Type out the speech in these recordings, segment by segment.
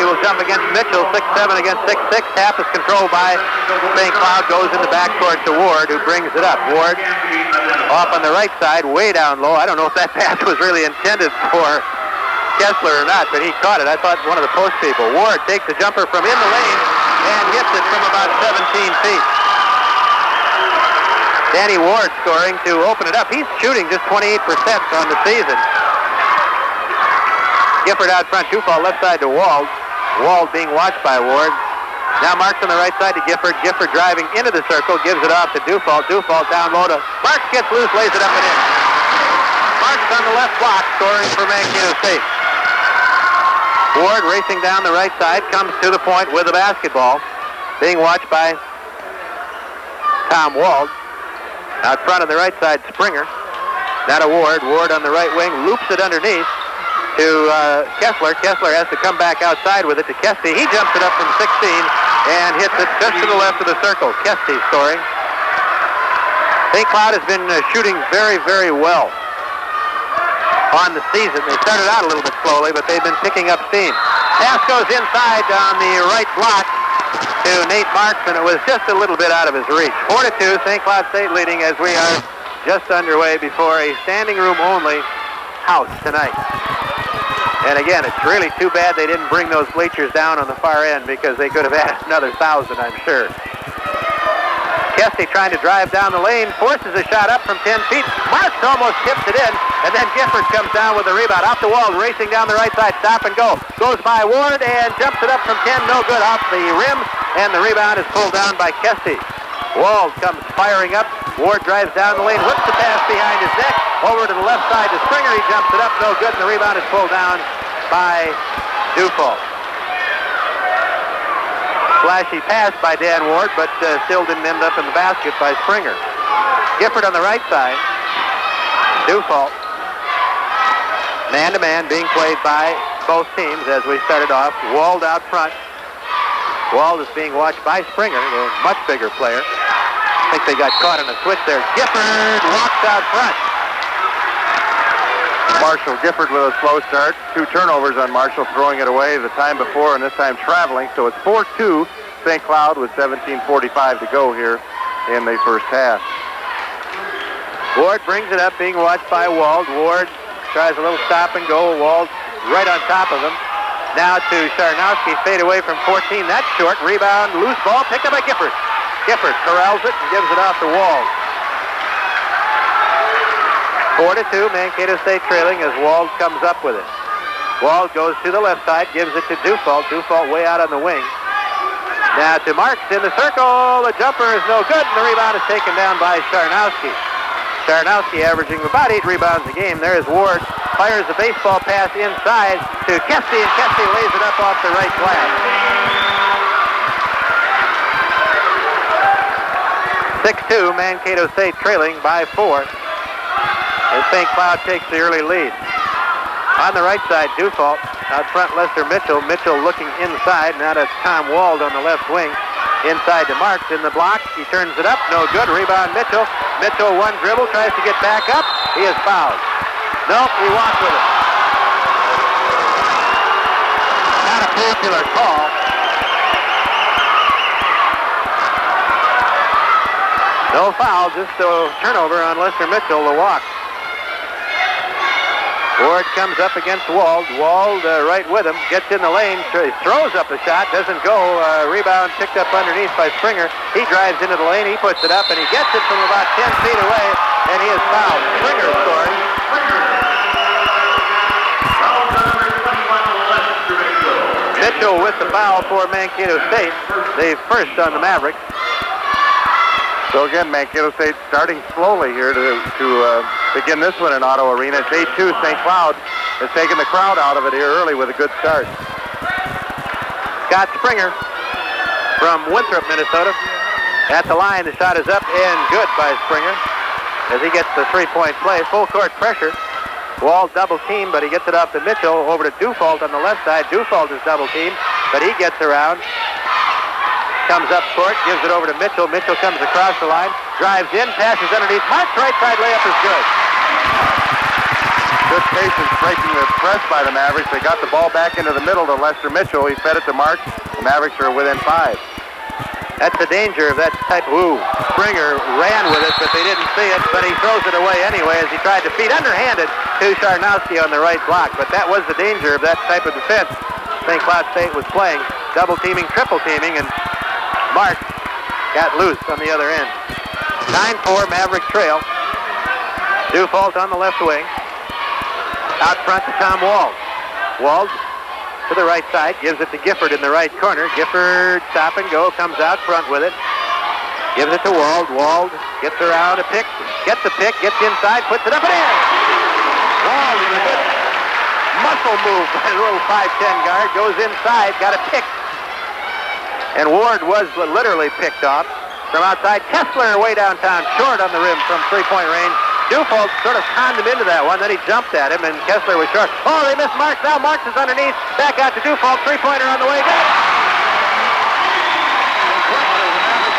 Will jump against Mitchell, 6'7" against 6'6". Half is controlled by St. Cloud, goes in the backcourt to Ward, who brings it up. Ward off on the right side, way down low. I don't know if that pass was really intended for Kessler or not, but he caught it. I thought one of the post people. Ward takes the jumper from in the lane and hits it from about 17 feet. Danny Ward scoring to open it up. He's shooting just 28% on the season. Gifford out front, 2-ball left side to Wald. Wald being watched by Ward. Now Marks on the right side to Gifford. Gifford driving into the circle, gives it off to Dufault. Dufault down low to Marks, gets loose, lays it up and in. Marks on the left block, scoring for Mankato State. Ward racing down the right side, comes to the point with the basketball. Being watched by Tom Wald. Out front on the right side, Springer. Now to Ward. Ward on the right wing, loops it underneath to Kessler. Kessler has to come back outside with it to Kesty. He jumps it up from 16 and hits it just to the left of the circle. Kesty scoring. St. Cloud has been shooting very, very well on the season. They started out a little bit slowly, but they've been picking up steam. Pass goes inside on the right block to Nate Marks, and it was just a little bit out of his reach. 4-2, St. Cloud State leading as we are just underway before a standing room only house tonight. And again, it's really too bad they didn't bring those bleachers down on the far end, because they could have had another 1,000, I'm sure. Kesty trying to drive down the lane, forces a shot up from 10 feet. Marks almost tips it in, and then Gifford comes down with the rebound. Off the wall, racing down the right side, stop and go. Goes by Ward and jumps it up from 10, no good, off the rim, and the rebound is pulled down by Kesty. Wald comes firing up. Ward drives down the lane, whips the pass behind his neck, over to the left side to Springer. He jumps it up, no good, and the rebound is pulled down by Dufault. Flashy pass by Dan Ward, but still didn't end up in the basket by Springer. Gifford on the right side. Dufault. Man-to-man being played by both teams as we started off. Wald out front. Wald is being watched by Springer, the much bigger player. I think they got caught in a switch there. Gifford walks out front. Marshall Gifford with a slow start. 2 turnovers on Marshall, throwing it away the time before and this time traveling. So it's 4-2 St. Cloud with 17:45 to go here in the first half. Ward brings it up, being watched by Wald. Ward tries a little stop and go. Wald right on top of him. Now to Sharnowski, fade away from 14. That's short. Rebound, loose ball, picked up by Gifford. Gifford corrals it and gives it off to Wald. 4-2, Mankato State trailing as Wald comes up with it. Wald goes to the left side, gives it to Dufault. Dufault way out on the wing. Now to Marks in the circle. The jumper is no good, and the rebound is taken down by Sharnowski. Sharnowski averaging about 8 rebounds a game. There is Ward. Fires the baseball pass inside to Kesty, and Kesty lays it up off the right glass. 6-2, Mankato State trailing by 4. As St. Cloud takes the early lead. On the right side, Dufault. Out front, Lester Mitchell. Mitchell looking inside. Now to Tom Wald on the left wing. Inside to Marks in the block. He turns it up. No good. Rebound Mitchell. Mitchell one dribble. Tries to get back up. He is fouled. Nope, he walked with it. Not a popular call. No foul, just a turnover on Lester Mitchell, the walk. Ward comes up against Wald. Wald right with him, gets in the lane, throws up a shot, doesn't go. Rebound picked up underneath by Springer. He drives into the lane, he puts it up, and he gets it from about 10 feet away, and he is fouled. Springer scoring. Mitchell with the foul for Mankato State. The first on the Mavericks. So again, Mankato State starting slowly here to begin this one in Auto Arena. It's 8-2. St. Cloud has taken the crowd out of it here early with a good start. Scott Springer from Winthrop, Minnesota. At the line, the shot is up and good by Springer as he gets the three-point play. Full court pressure. Wall double team, but he gets it off to Mitchell. Over to Dufault on the left side. Dufault is double team, but he gets around. Comes up court, gives it over to Mitchell. Mitchell comes across the line, drives in, passes underneath. Mark's right side layup is good. Good patience breaking the press by the Mavericks. They got the ball back into the middle to Lester Mitchell. He fed it to Mark. The Mavericks are within 5. That's the danger of that type of Springer ran with it, but they didn't see it, but he throws it away anyway as he tried to feed underhanded to Charnowski on the right block. But that was the danger of that type of defense St. Cloud State was playing. Double teaming, triple teaming, and Mark got loose on the other end. 9-4 Maverick trail. Dufault on the left wing. Out front to Tom Wald. Wald to the right side, gives it to Gifford in the right corner. Gifford stop and go, comes out front with it. Gives it to Wald. Wald gets around a pick, gets a pick, gets inside, puts it up and in. Wald with a good muscle move by the little 5'10" guard, goes inside, got a pick. And Ward was literally picked off from outside. Kessler way downtown, short on the rim from three-point range. Dufault sort of conned him into that one, then he jumped at him, and Kessler was short. Oh, they missed Marks. Now Marks is underneath. Back out to Dufault. Three-pointer on the way. Good.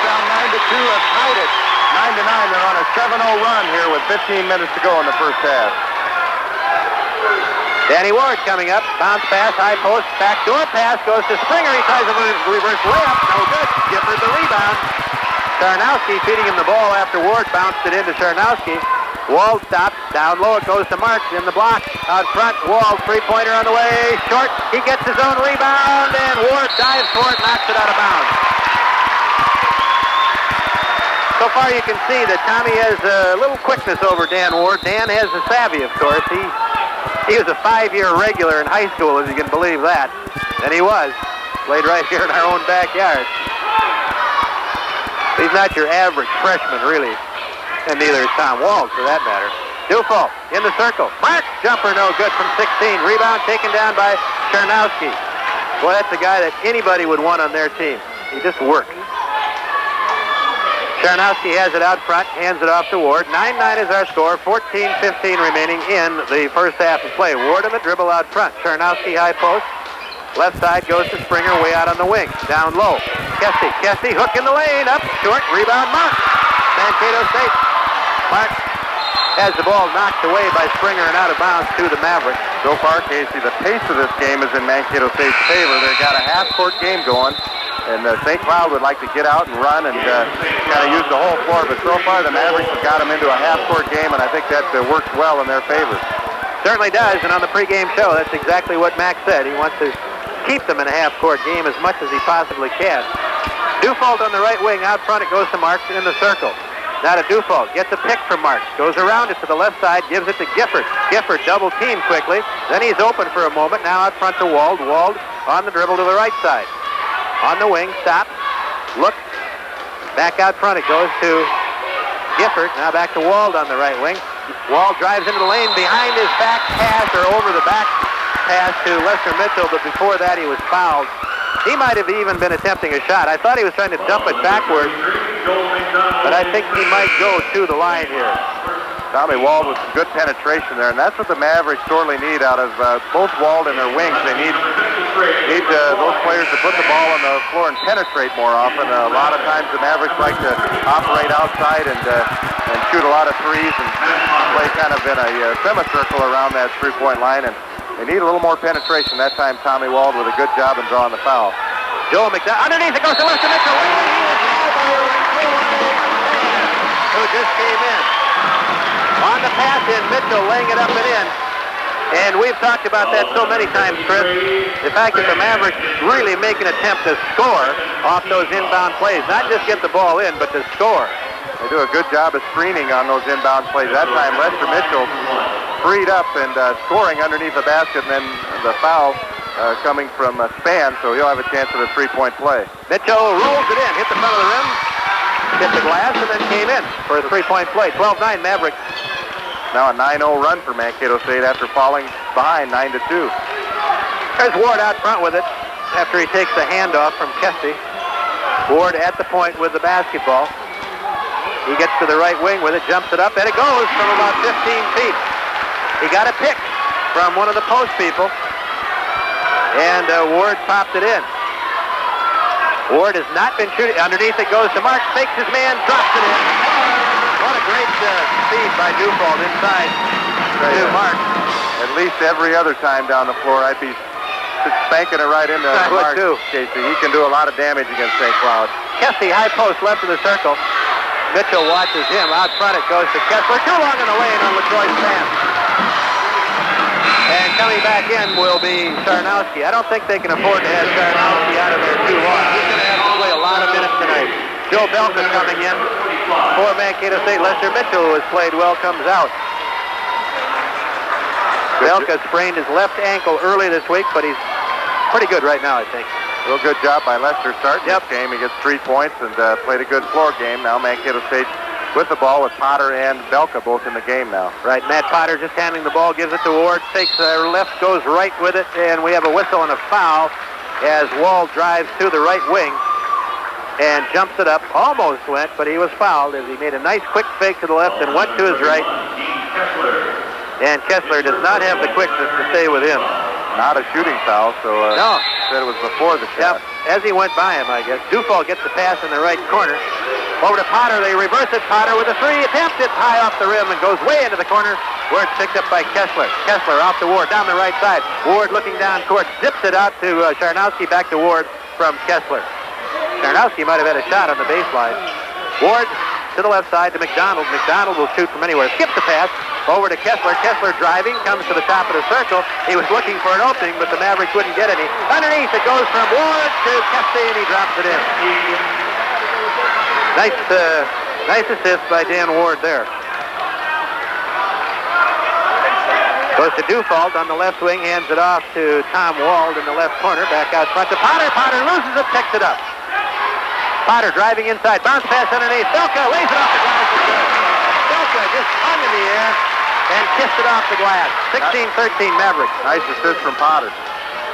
Down 9-2, have tied it. 9-9. They're on a 7-0 run here with 15 minutes to go in the first half. Danny Ward coming up. Bounce pass, high post, backdoor pass, goes to Springer. He tries a reverse layup. No good. Gifford the rebound. Charnowski feeding him the ball after Ward bounced it into Charnowski. Wald stops. Down low it goes to Marks in the block. Out front, Wald, three-pointer on the way. Short. He gets his own rebound, and Ward dives for it, knocks it out of bounds. So far you can see that Tommy has a little quickness over Dan Ward. Dan has the savvy, of course. He was a 5-year regular in high school, if you can believe that. And he was. Played right here in our own backyard. He's not your average freshman, really. And neither is Tom Wald, for that matter. Dufault in the circle. Mark jumper no good from 16. Rebound taken down by Charnowski. Boy, that's a guy that anybody would want on their team. He just works. Charnowski has it out front, hands it off to Ward. 9-9 is our score. 14-15 remaining in the first half of play. Ward on the dribble out front. Charnowski high post. Left side goes to Springer way out on the wing. Down low. Kessie, hook in the lane. Up short. Rebound Mark. Mankato State. Mark has the ball knocked away by Springer and out of bounds to the Mavericks. So far, Casey, the pace of this game is in Mankato State's favor. They've got a half-court game going, and St. Cloud would like to get out and run and kind of use the whole floor. But so far, the Mavericks have got them into a half-court game, and I think that works well in their favor. Certainly does, and on the pregame show, that's exactly what Max said. He wants to keep them in a half-court game as much as he possibly can. Dufault on the right wing. Out front, it goes to Marks in the circle. Now to Dufault. Gets a pick from Marks. Goes around it to the left side. Gives it to Gifford. Gifford double team quickly. Then he's open for a moment. Now out front to Wald. Wald on the dribble to the right side. On the wing. Stops. Looks. Back out front. It goes to Gifford. Now back to Wald on the right wing. Wald drives into the lane behind his back pass or over the back pass to Lester Mitchell, but before that he was fouled. He might have even been attempting a shot. I thought he was trying to dump it backwards, but I think he might go to the line here. Tommy Wald with some good penetration there, and that's what the Mavericks sorely need out of both Wald and their wings. They need those players to put the ball on the floor and penetrate more often. A lot of times the Mavericks like to operate outside and shoot a lot of threes and play kind of in a semicircle around that three-point line, and they need a little more penetration. That time Tommy Wald with a good job in drawing the foul. Joe McDowell, underneath it goes to Lester Mitchell. Who just came in. On the pass in, Mitchell laying it up and in. And we've talked about that so many times, Chris. The fact that the Mavericks really make an attempt to score off those inbound plays. Not just get the ball in, but to score. They do a good job of screening on those inbound plays. That time, Lester Mitchell freed up and scoring underneath the basket, and then the foul coming from Span, so he'll have a chance at a three-point play. Mitchell rolls it in, hit the front of the rim, hit the glass, and then came in for a three-point play. 12-9 Mavericks. Now a 9-0 run for Mankato State after falling behind 9-2. There's Ward out front with it after he takes the handoff from Kesty. Ward at the point with the basketball. He gets to the right wing with it, jumps it up, and it goes from about 15 feet. He got a pick from one of the post people, and Ward popped it in. Ward has not been shooting. Underneath it goes to Marks, fakes his man, drops it in. What a great speed by Dufault inside to Marks. At least every other time down the floor, I'd be spanking it right into Marks. Casey, he can do a lot of damage against St. Cloud. Kesty, high post, left of the circle. Mitchell watches him. Out front it goes to Kessler. Too long in the lane on LaTroy's man. And coming back in will be Charnowski. I don't think they can afford to have Charnowski out of there too long. He's going to have to play a lot of minutes tonight. Joe Belka coming in for Mankato State. Lester Mitchell, who has played well, comes out. Belka sprained his left ankle early this week, but he's pretty good right now, I think. Real good job by Lester starting this game. He gets 3 points and played a good floor game. Now Mankato State with the ball with Potter and Belka both in the game now. Right, Matt Potter just handling the ball, gives it to Ward, takes left, goes right with it, and we have a whistle and a foul as Wall drives to the right wing and jumps it up. Almost went, but he was fouled as he made a nice quick fake to the left and went to his right. And Kessler does not have the quickness to stay with him. Not a shooting foul, so no. Said it was before the shot. Yep, as he went by him, I guess. Dufault gets the pass in the right corner. Over to Potter, they reverse it. Potter with a three, attempts it high off the rim and goes way into the corner where it's picked up by Kessler. Kessler off to Ward, down the right side. Ward looking down court, zips it out to Charnowski, back to Ward from Kessler. Charnowski might have had a shot on the baseline. Ward to the left side to McDonald. McDonald will shoot from anywhere. Skips the pass over to Kessler. Kessler driving, comes to the top of the circle. He was looking for an opening, but the Mavericks wouldn't get any. Underneath, it goes from Ward to Kesty, and he drops it in. Nice assist by Dan Ward there. Goes to Dufault on the left wing, hands it off to Tom Wald in the left corner. Back out front to Potter. Potter loses it, picks it up. Potter driving inside, bounce pass underneath. Belka lays it off the glass. Belka just hung in the air and kissed it off the glass. 16-13 Mavericks. Nice assist from Potter.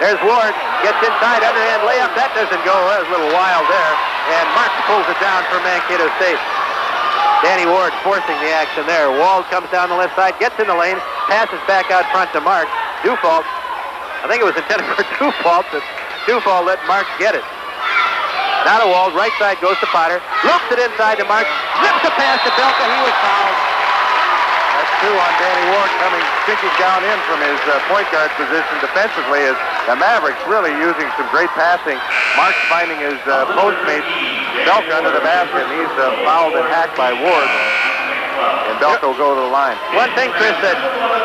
There's Ward, gets inside, underhand layup. That doesn't go. That was a little wild there. And Marks pulls it down for Mankato State. Danny Ward forcing the action there. Wald comes down the left side, gets in the lane, passes back out front to Marks. Dufault, I think it was intended for Dufault, but Dufault let Marks get it. Now to Wald, right side goes to Potter, loops it inside to Marks, zips the pass to Belka, he was fouled. That's two on Danny Ward coming kicking down in from his point guard position defensively as the Mavericks really using some great passing. Marks finding his postmate Belka under the basket, and he's fouled and hacked by Ward. And Belka will go to the line. One thing, Chris, that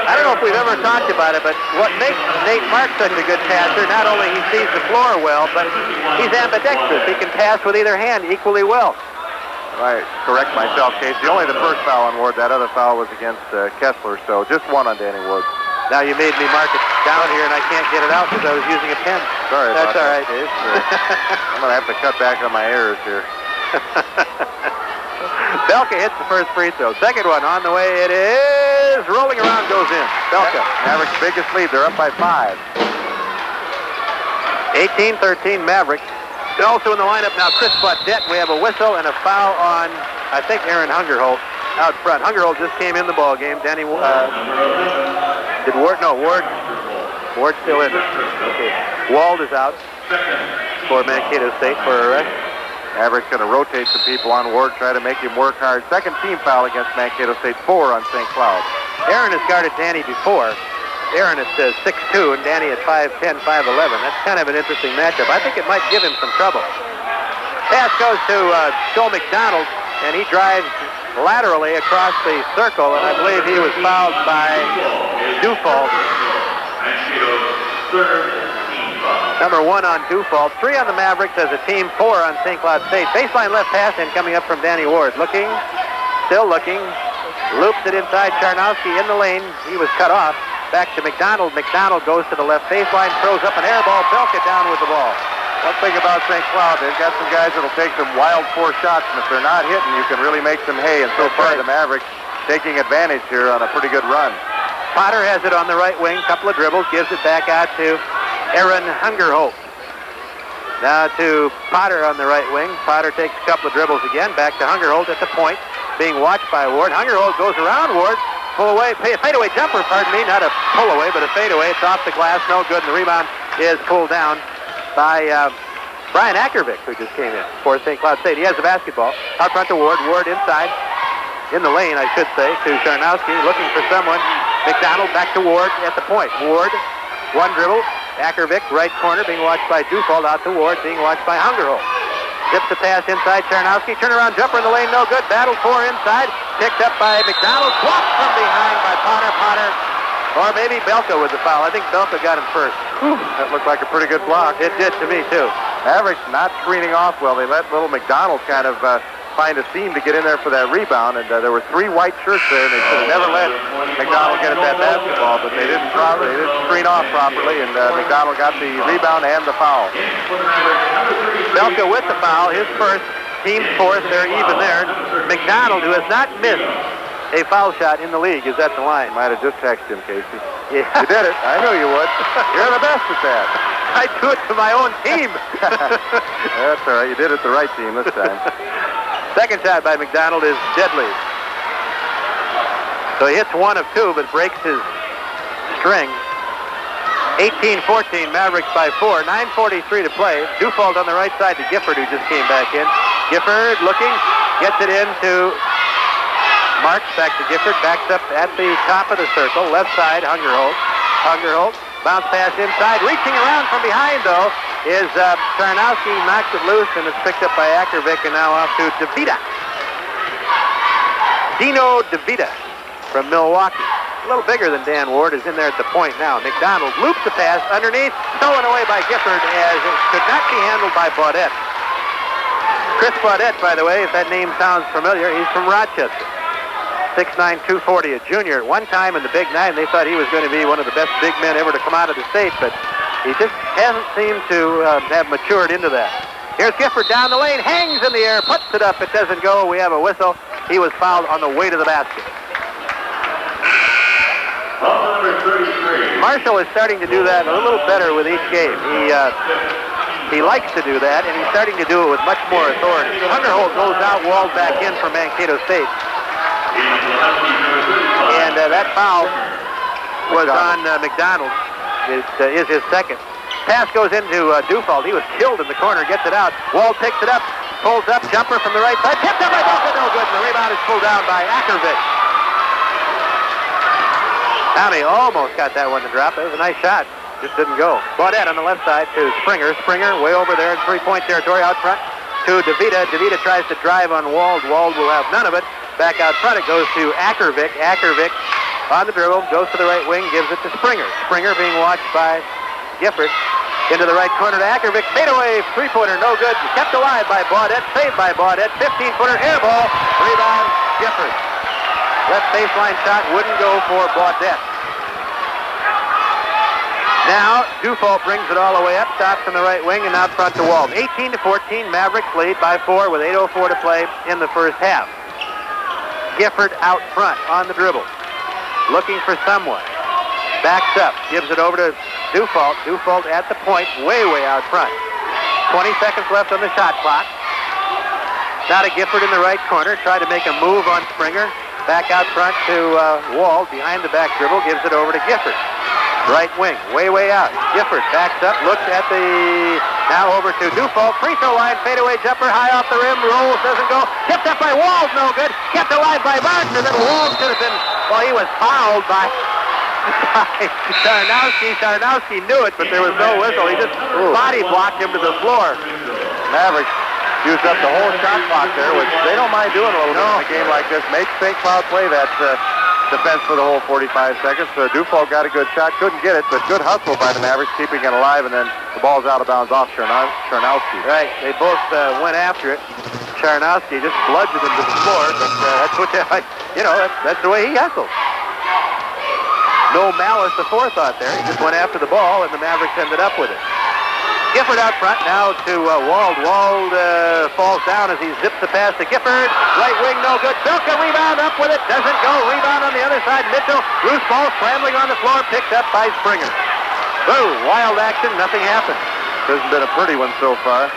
I don't know if we've ever talked about it, but what makes Nate Marks such a good passer, not only he sees the floor well, but he's ambidextrous. He can pass with either hand equally well. Right, correct myself, Casey. Only the first foul on Ward. That other foul was against Kessler, so just one on Danny Ward. Now you made me mark it down here, and I can't get it out because I was using a pen. Sorry That's about all that, right. Case. I'm going to have to cut back on my errors here. Belka hits the first free throw. Second one on the way. It is rolling around, goes in. Belka. Mavericks' biggest lead. They're up by 5. 18-13 Mavericks. Also in the lineup now, Chris Baudet. We have a whistle and a foul on, I think, Aaron Hungerholt out front. Hungerholt just came in the ball game. Danny, did Ward? No, Ward's still in. Okay. Wald is out for Mankato State for arrest. Mavericks going to rotate some people on Ward, try to make him work hard. Second team foul against Mankato State, 4 on St. Cloud. Aaron has guarded Danny before. Aaron at 6'2", and Danny at 5'10", 5'11". That's kind of an interesting matchup. I think it might give him some trouble. Pass goes to Joe McDonald, and he drives laterally across the circle, and I believe he was fouled by Dufault. Number 1 on Dufault. 3 on the Mavericks as a team, 4 on St. Cloud State. Baseline left pass in coming up from Danny Ward. Looking, still looking. Loops it inside. Charnowski in the lane. He was cut off. Back to McDonald. McDonald goes to the left baseline, throws up an air ball. Belka down with the ball. One thing about St. Cloud, they've got some guys that'll take some wild four shots, and if they're not hitting, you can really make some hay. And so far, the Mavericks taking advantage here on a pretty good run. Potter has it on the right wing. Couple of dribbles. Gives it back out to Aaron Hungerholt. Now to Potter on the right wing. Potter takes a couple of dribbles again. Back to Hungerholt at the point. Being watched by Ward. Hungerholt goes around Ward. Pull away. Fadeaway jumper, pardon me. Not a pull away, but a fadeaway. It's off the glass. No good. And the rebound is pulled down by Brian Ackervick, who just came in for St. Cloud State. He has the basketball. Out front to Ward. Ward inside. In the lane, I should say, to Charnowski. Looking for someone. McDonald back to Ward at the point. Ward, one dribble. Ackervick, right corner, being watched by Dufault. Out to Ward, being watched by Hungerholt. Zips the pass inside. Charnowski. Turnaround jumper in the lane. No good. Battle for inside. Picked up by McDonald. Blocked from behind by Potter. Potter. Or maybe Belka with the foul. I think Belka got him first. Whew, that looked like a pretty good block. It did to me, too. Mavericks not screening off well. They let little McDonald kind of find a seam to get in there for that rebound, and there were three white shirts there, and they should have never let McDonald get at that basketball, but they didn't screen off properly, and McDonald got the rebound and the foul. Belka with the foul, his first, team's fourth. They're even there. McDonald, who has not missed a foul shot in the league, is at the line. Might have just texted him, Casey. Yeah. You did it. I knew you would. You're the best at that. I do it to my own team. That's all right. You did it the right team this time. Second shot by McDonald is deadly. So he hits one of two, but breaks his string. 18-14, Mavericks by 4. 9:43 to play. Dufault on the right side to Gifford, who just came back in. Gifford looking, gets it into Marks. Back to Gifford, backs up at the top of the circle. Left side, Hungerholt. Hungerholt, bounce pass inside. Reaching around from behind, though, is Charnowski. Knocks it loose, and it's picked up by Ackervick, and now off to DeVita. Dino DeVita from Milwaukee. A little bigger than Dan Ward, is in there at the point now. McDonald loops the pass underneath, stolen away by Gifford, as it could not be handled by Baudette. Chris Baudette, by the way, if that name sounds familiar, he's from Rochester. 6'9", 240, a junior. At one time in the Big Nine, they thought he was going to be one of the best big men ever to come out of the state, but he just hasn't seemed to have matured into that. Here's Gifford down the lane, hangs in the air, puts it up. It doesn't go. We have a whistle. He was fouled on the way to the basket. Marshall is starting to do that a little better with each game. He likes to do that, and he's starting to do it with much more authority. Hungerholt goes out, walled back in for Mankato State. And that foul was on McDonald. It is his second. Pass goes into Dufault. He was killed in the corner, gets it out. Wald picks it up, pulls up, jumper from the right side. Tipped up by Belka, no good. And the rebound is pulled down by Ackervick. Tommy almost got that one to drop. It was a nice shot. Just didn't go. Baudette on the left side to Springer. Springer way over there in three-point territory out front to DeVita. DeVita tries to drive on Wald. Wald will have none of it. Back out front it goes to Ackervick. Ackervick on the dribble, goes to the right wing, gives it to Springer. Springer being watched by Gifford. Into the right corner to Ackervick. Fadeaway three-pointer, no good. Kept alive by Baudette. Saved by Baudette. 15-footer air ball. Rebound, Gifford. Left baseline shot wouldn't go for Baudette. Now, Dufault brings it all the way up, stops in the right wing, and out front to Wald. 18-14, Mavericks lead by 4 with 8:04 to play in the first half. Gifford out front on the dribble, looking for someone. Backs up, gives it over to Dufault. Dufault at the point, way out front. 20 seconds left on the shot clock. Now to Gifford in the right corner, try to make a move on Springer. Back out front to Wald, behind the back dribble, gives it over to Gifford. Right wing, way out. Gifford backs up, looks at the, now over to Dufault. Free throw line, fadeaway jumper, high off the rim, rolls, doesn't go. Tipped up by Wald, no good. Kept alive by Marks, and then Wald should have been, well, he was fouled by Charnowski. Charnowski knew it, but there was no whistle. He just body blocked him to the floor. Mavericks used up the whole shot clock there, which they don't mind doing a little bit in a game like this. Make St. Cloud play that defense for the whole 45 seconds. Dufault got a good shot, couldn't get it, but good hustle by the Mavericks, keeping it alive, and then the ball's out of bounds off Charnowski. Right, they both went after it. Charnowski just bludgeoned him to the floor, but that's what that's the way he hustles. no malice aforethought there. He just went after the ball, and the Mavericks ended up with it. Gifford out front now to Wald. Wald falls down as he zips the pass to Gifford. Right wing, no good. Bilka rebound up with it. Doesn't go. Rebound on the other side. Mitchell. Loose ball scrambling on the floor. Picked up by Springer. Boom. Wild action. Nothing happened. This has been a pretty one so far.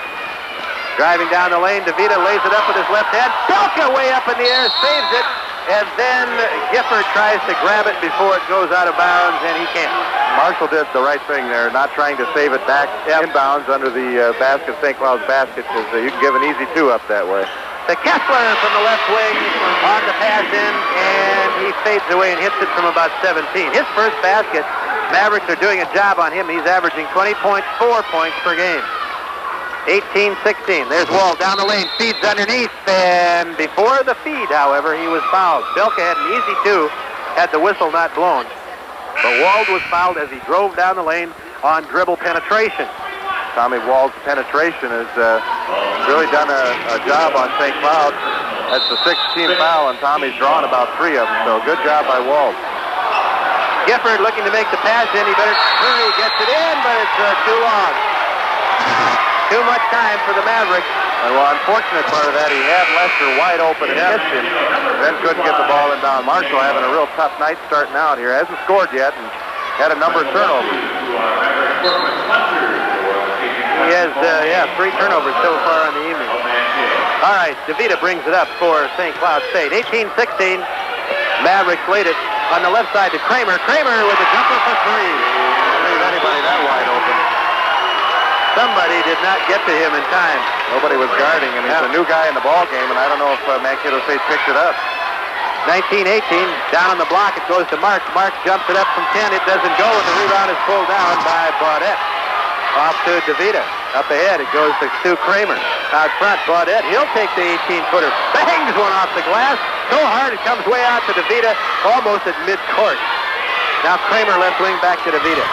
Driving down the lane, DeVita lays it up with his left hand. Bilka way up in the air. Saves it. And then Gifford tries to grab it before it goes out of bounds, and he can't. Marshall did the right thing there, not trying to save it back inbounds under the basket, St. Cloud's basket, because you can give an easy two up that way. To Kessler from the left wing on the pass in, and he fades away and hits it from about 17. His first basket, Mavericks are doing a job on him. He's averaging 20.4 points per game. 18-16. There's Wall down the lane, feeds underneath, and before the feed, however, he was fouled. Bilka had an easy two, had the whistle not blown. But Wald was fouled as he drove down the lane on dribble penetration. Tommy Wald's penetration has really done a job on St. Cloud. That's the 16th foul, and Tommy's drawn about 3 of them, so good job by Wald. Gifford looking to make the pass in. He better hurry, gets it in, but it's too long. Too much time for the Mavericks. And well, unfortunate part of that, he had Lester wide open and missed him. Then couldn't get the ball in down. Marshall having a real tough night starting out here. Hasn't scored yet and had a number of turnovers. He has, 3 turnovers so far on the evening. All right, DeVita brings it up for St. Cloud State. 18-16. Mavericks laid it on the left side to Kramer. Kramer with a jumper for 3. Don't leave anybody that wide open. Somebody did not get to him in time. Nobody was guarding, and he's a new guy in the ball game, and I don't know if Mankato State picked it up. 19-18, down on the block, it goes to Marks. Marks jumps it up from 10, it doesn't go, and the rebound is pulled down by Baudette. Off to DeVita. Up ahead, it goes to Stu Kramer. Out front, Baudette, he'll take the 18-footer. Bangs one off the glass. So hard, it comes way out to DeVita, almost at mid-court. Now Kramer left wing back to DeVita.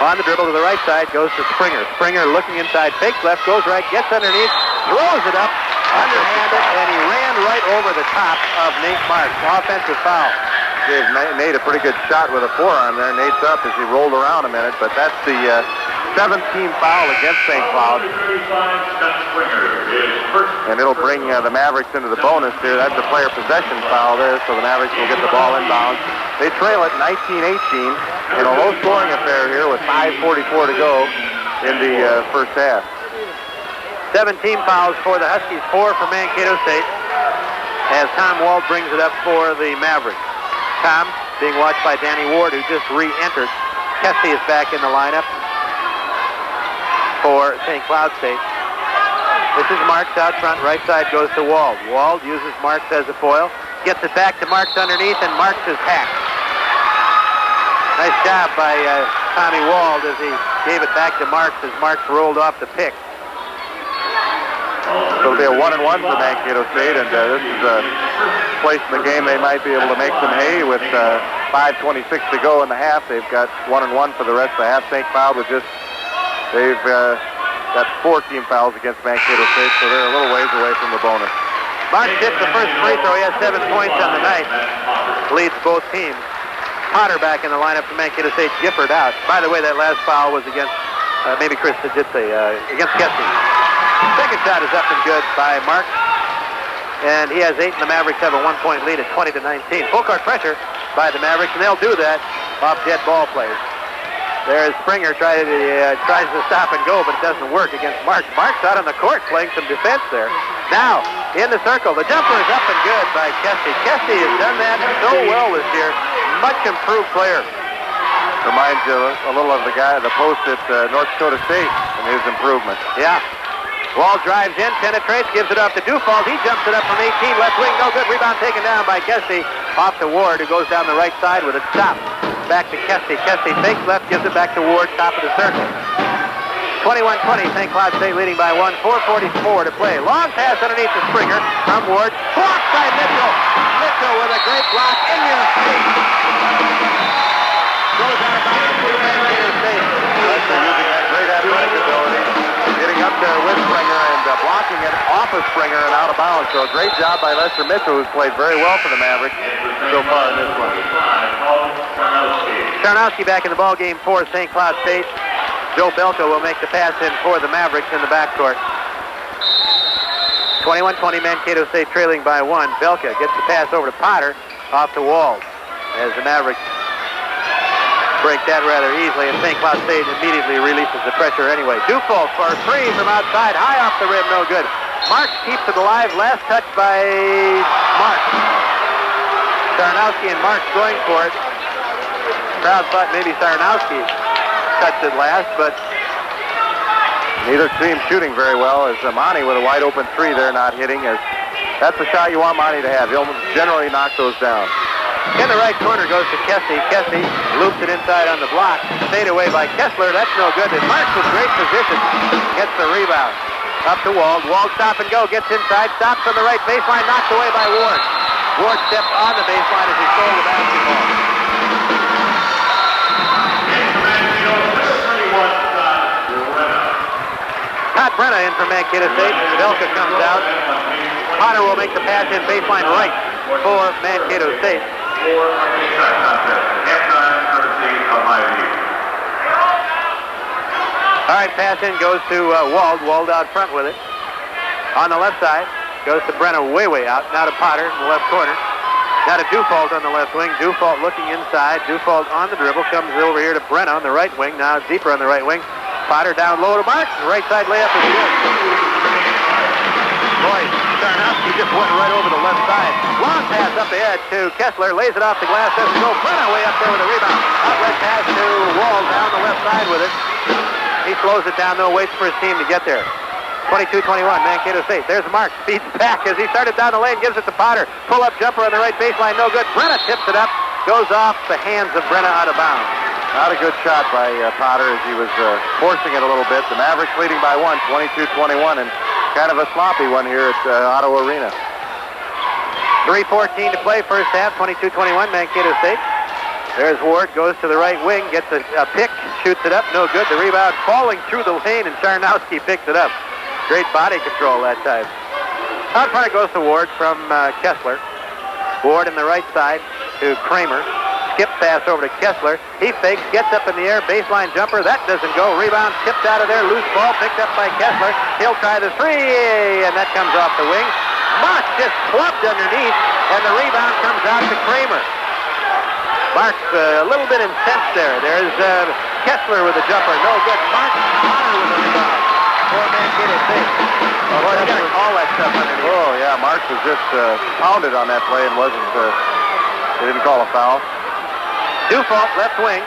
On the dribble to the right side, goes to Springer. Springer looking inside, fakes left, goes right, gets underneath, throws it up, underhanded, and he ran right over the top of Nate Marks. Offensive foul. Gave Nate a pretty good shot with a forearm there. Nate's up as he rolled around a minute, but that's the 17th foul against St. Cloud. And it'll bring the Mavericks into the bonus here. That's a player possession foul there, so the Mavericks will get the ball inbounds. They trail it 19-18 in a low-scoring affair here with 5:44 to go in the first half. 17 fouls for the Huskies, 4 for Mankato State, as Tom Wald brings it up for the Mavericks. Tom being watched by Danny Ward, who just re-entered. Kessie is back in the lineup for St. Cloud State. This is Marks out front. Right side goes to Wald. Wald uses Marks as a foil. Gets it back to Marks underneath, and Marks is hacked. Nice job by Tommy Wald as he gave it back to Marks as Marks rolled off the pick. So it'll be a 1-1 for Mankato State, and this is a place in the game they might be able to make some hay with 5:26 to go in the half. They've got 1-1 for the rest of the half. St. Cloud was they've got 4 team fouls against Mankato State, so they're a little ways away from the bonus. Marks hits the first free throw. He has 7 points on the night. Leads both teams. Potter back in the lineup for Mankato State. Gifford out. By the way, that last foul was against, maybe Chris did say, against Kessie. Second shot is up and good by Marks. And he has 8, and the Mavericks have a 1-point lead at 20-19. Full court pressure by the Mavericks, and they'll do that off dead ball plays. There's Springer tries to stop and go, but it doesn't work against Marks. Marks out on the court playing some defense there. Now, in the circle, the jumper is up and good by Kessie. Kessie has done that so well this year. Much improved player. Reminds you a little of the guy, the post at North Dakota State and his improvement. Yeah. Wall drives in, penetrates, gives it up to Dufald. He jumps it up from 18, left wing, no good. Rebound taken down by Kessie. Off to Ward, who goes down the right side with a stop. Back to Kessie. Kessie fakes left, gives it back to Ward, top of the circle. 21-20, St. Cloud State leading by 1. 4:44 to play. Long pass underneath to Springer from Ward. Blocked by Mitchell. Mitchell with a great block in your face. Goes out of bounds for Mankato State. They're using that great athletic ability, getting up there with Springer and blocking blocking it off of Springer and out of bounds. So a great job by Lester Mitchell, who's played very well for the Mavericks so far in this one. Charnowski back in the ball game for St. Cloud State. Joe Belka will make the pass in for the Mavericks in the backcourt. 21-20, Mankato State trailing by 1. Belka gets the pass over to Potter off the wall as the Mavericks break that rather easily, and St. Cloud State immediately releases the pressure anyway. Dufault for a three from outside, high off the rim, no good. Marks keeps it alive, last touch by Marks. Sarnowski and Marks going for it. Crowd thought maybe Sarnowski touched it last, but neither team shooting very well, as Monty with a wide open three there not hitting. As that's the shot you want Monty to have. He'll generally knock those down. In the right corner goes to Kessie. Kessie loops it inside on the block. Stayed away by Kessler. That's no good. And Marks with great position gets the rebound. Up to Wald. Wald stop and go. Gets inside. Stops on the right baseline. Knocked away by Ward. Ward stepped on the baseline as he stole the basketball. Todd Brenna in for Mankato State. Belka comes out. Potter will make the pass in baseline right for Mankato State. All right, pass in goes to Wald. Wald out front with it. On the left side goes to Brenna way out. Now to Potter in the left corner. Now to Dufault on the left wing. Dufault looking inside. Dufault on the dribble. Comes over here to Brenna on the right wing. Now deeper on the right wing. Potter down low to Marks. Right side layup is good. Boy, Sarnowski just went right over the left side. Long pass up ahead to Kessler. Lays it off the glass. Doesn't go. Brenna way up there with a rebound. Outlet pass to Wall down the left side with it. He slows it down, though. Waits for his team to get there. 22-21, Mankato State. There's Marks. Speeds back as he started down the lane. Gives it to Potter. Pull-up jumper on the right baseline. No good. Brenna tips it up. Goes off the hands of Brenna out of bounds. Not a good shot by Potter as he was forcing it a little bit. The Mavericks leading by 1, 22-21, and kind of a sloppy one here at Otto Arena. 3:14 to play, first half, 22-21, Mankato State. There's Ward, goes to the right wing, gets a pick, shoots it up, no good. The rebound falling through the lane, and Charnowski picks it up. Great body control that time. Out front it goes to Ward from Kessler. Ward in the right side to Kramer. Skip pass over to Kessler. He fakes, gets up in the air, baseline jumper. That doesn't go. Rebound tipped out of there. Loose ball picked up by Kessler. He'll try the three, and that comes off the wing. Marks just clubbed underneath, and the rebound comes out to Kramer. Marks a little bit incensed there. There's Kessler with a jumper. No good. Marks Potter with a rebound for Mankato State. Oh, boy, they got to call that stuff underneath. Oh, yeah. Marks was just pounded on that play and wasn't, they didn't call a foul. Dufault, left wing.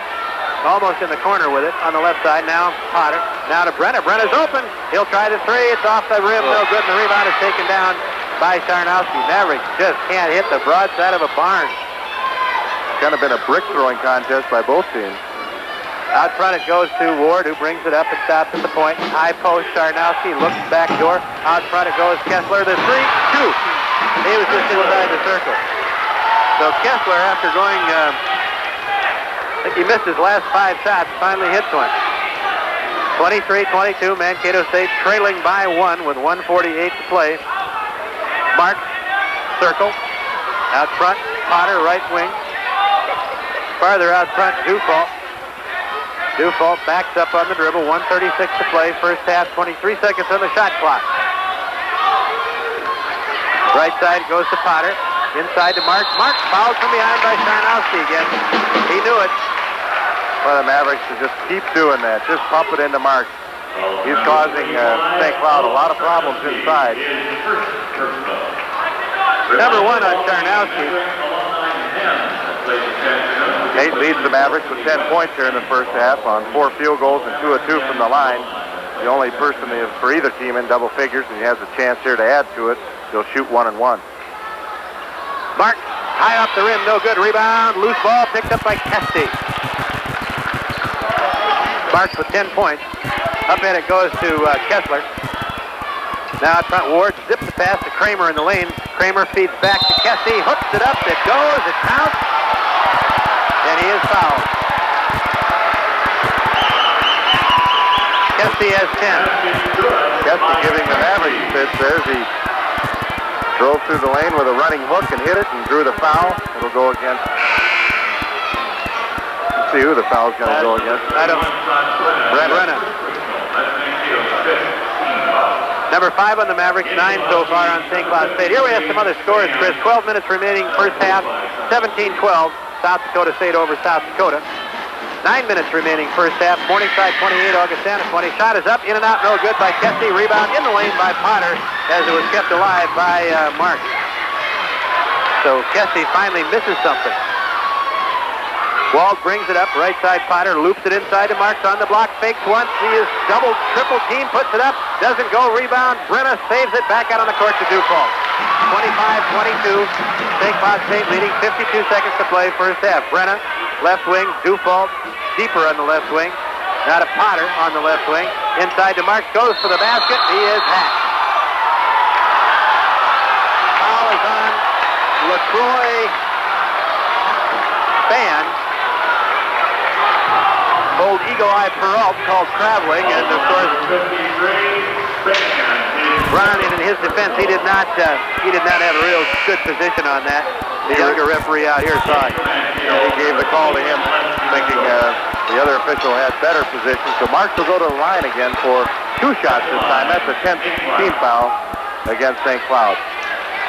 Almost in the corner with it on the left side. Now Potter. Now to Brenna. Brenna's open. He'll try the three. It's off the rim. No good. And the rebound is taken down by Sarnowski. Mavericks just can't hit the broadside of a barn. It's kind of been a brick throwing contest by both teams. Out front it goes to Ward, who brings it up and stops at the point. High post, Sarnowski looks back door. Out front it goes Kessler. The three, two. He was just inside the circle. So Kessler, after going, I think he missed his last 5 shots, finally hits one. 23-22, Mankato State trailing by 1 with 1:48 to play. Marks, circle. Out front, Potter, right wing. Farther out front, Dufault. Dufault backs up on the dribble, 1:36 to play. First half, 23 seconds on the shot clock. Right side goes to Potter. Inside to Marks. Marks fouled from behind by Sarnowski again. He knew it. Well, the Mavericks should just keep doing that. Just pump it into Marks. He's causing St. Cloud a lot of problems inside. Number 1 on Sarnowski. Nate leads the Mavericks with 10 points here in the first half on 4 field goals and 2 of 2 from the line. The only person for either team in double figures, and he has a chance here to add to it. He'll shoot 1 and 1. Marks, high off the rim, no good. Rebound, loose ball picked up by Kesty. Marks with 10 points. Up in it goes to Kessler. Now out front, Ward zips the pass to Kramer in the lane. Kramer feeds back to Kesty, hooks it up, it goes, it counts, and he is fouled. Kesty has 10. Kesty giving the Mavericks pitch there as he drove through the lane with a running hook and hit it and drew the foul. It'll go against. Let's see who the foul's going to go against. Brenna. Number 5 on the Mavericks, 9 so far on St. Cloud State. Here we have some other scores, Chris. 12 minutes remaining first half, 17-12, South Dakota State over South Dakota. 9 minutes remaining first half, Morningside 28, Augustana 20. Shot is up, in and out, no good by Kessie. Rebound in the lane by Potter as it was kept alive by Mark. So Kessie finally misses something. Wald brings it up, right side Potter, loops it inside to Marks on the block, fakes once, he is double, triple team, puts it up, doesn't go, rebound, Brenna saves it, back out on the court to Dufault. 25-22, St. Cloud State leading, 52 seconds to play first half. Brenna, left wing, Dufault, deeper on the left wing, now to Potter on the left wing, inside to Marks, goes for the basket, he is hacked. Foul is on LaCroix Fan. Old Eagle Eye Peralt called traveling, and of course, Ron, in his defense, he did not have a real good position on that. The younger referee out here saw it. He gave the call to him, thinking the other official had better position. So Marks will go to the line again for 2 shots this time. That's a 10th team foul against St. Cloud.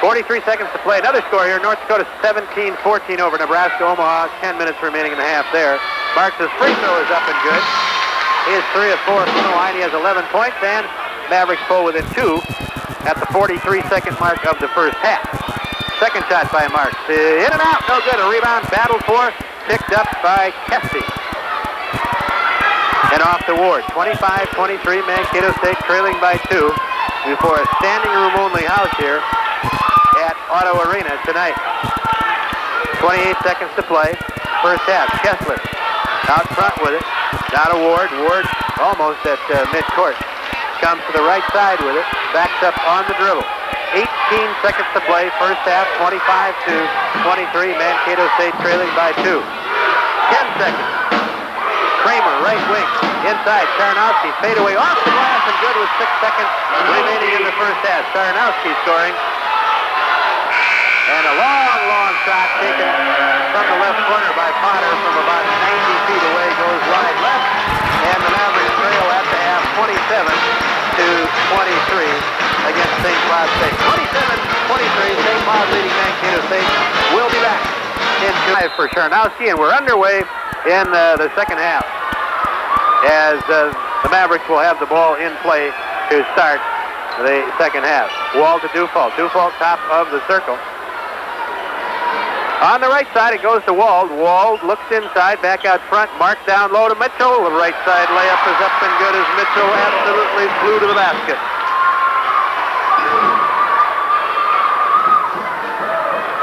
43 seconds to play. Another score here. North Dakota 17-14 over Nebraska Omaha. 10 minutes remaining in the half there. Marks' free throw is up and good. He is 3 of 4 from the line. He has 11 points, and Mavericks pull within 2 at the 43-second mark of the first half. Second shot by Marks. In and out, no good. A rebound, battled for, picked up by Kessie. And off to Ward. 25-23, Mankato State trailing by 2 before a standing room only house here at Auto Arena tonight. 28 seconds to play. First half. Kessler out front with it. Now to Ward. Ward almost at midcourt. Comes to the right side with it. Backs up on the dribble. 18 seconds to play. First half. 25-23. Mankato State trailing by 2. 10 seconds. Kramer, right wing. Inside. Tarnowski fadeaway off the glass and good with 6 seconds remaining in the first half. Tarnowski scoring. And a long, long shot taken from the left corner by Potter from about 90 feet away, goes wide left, and the Mavericks trail at the half 27-23 against St. Cloud State. 27-23, St. Cloud leading Mankato State. We'll be back in 5 for Tarnowski, and we're underway in the second half as the Mavericks will have the ball in play to start the second half. Wall to Dufault. Dufault top of the circle. On the right side, it goes to Wald. Wald looks inside, back out front. Mark down low to Mitchell. The right side layup is up and good as Mitchell absolutely flew to the basket.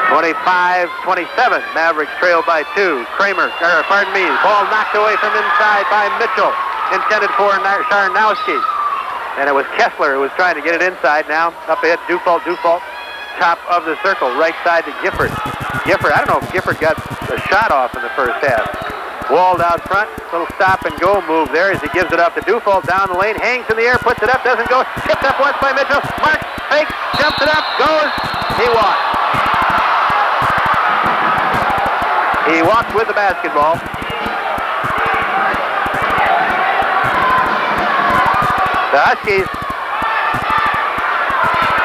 (25-27). Mavericks trail by 2. Kramer, ball knocked away from inside by Mitchell. Intended for Tarnowski. And it was Kessler who was trying to get it inside now. Up ahead, Dufault. Top of the circle, right side to Gifford. I don't know if Gifford got a shot off in the first half. Walled out front, little stop and go move there as he gives it up to Dufault down the lane, hangs in the air, puts it up, doesn't go, tipped up once by Mitchell. Mark fakes, jumps it up, goes, he walks. He walked with the basketball. The Huskies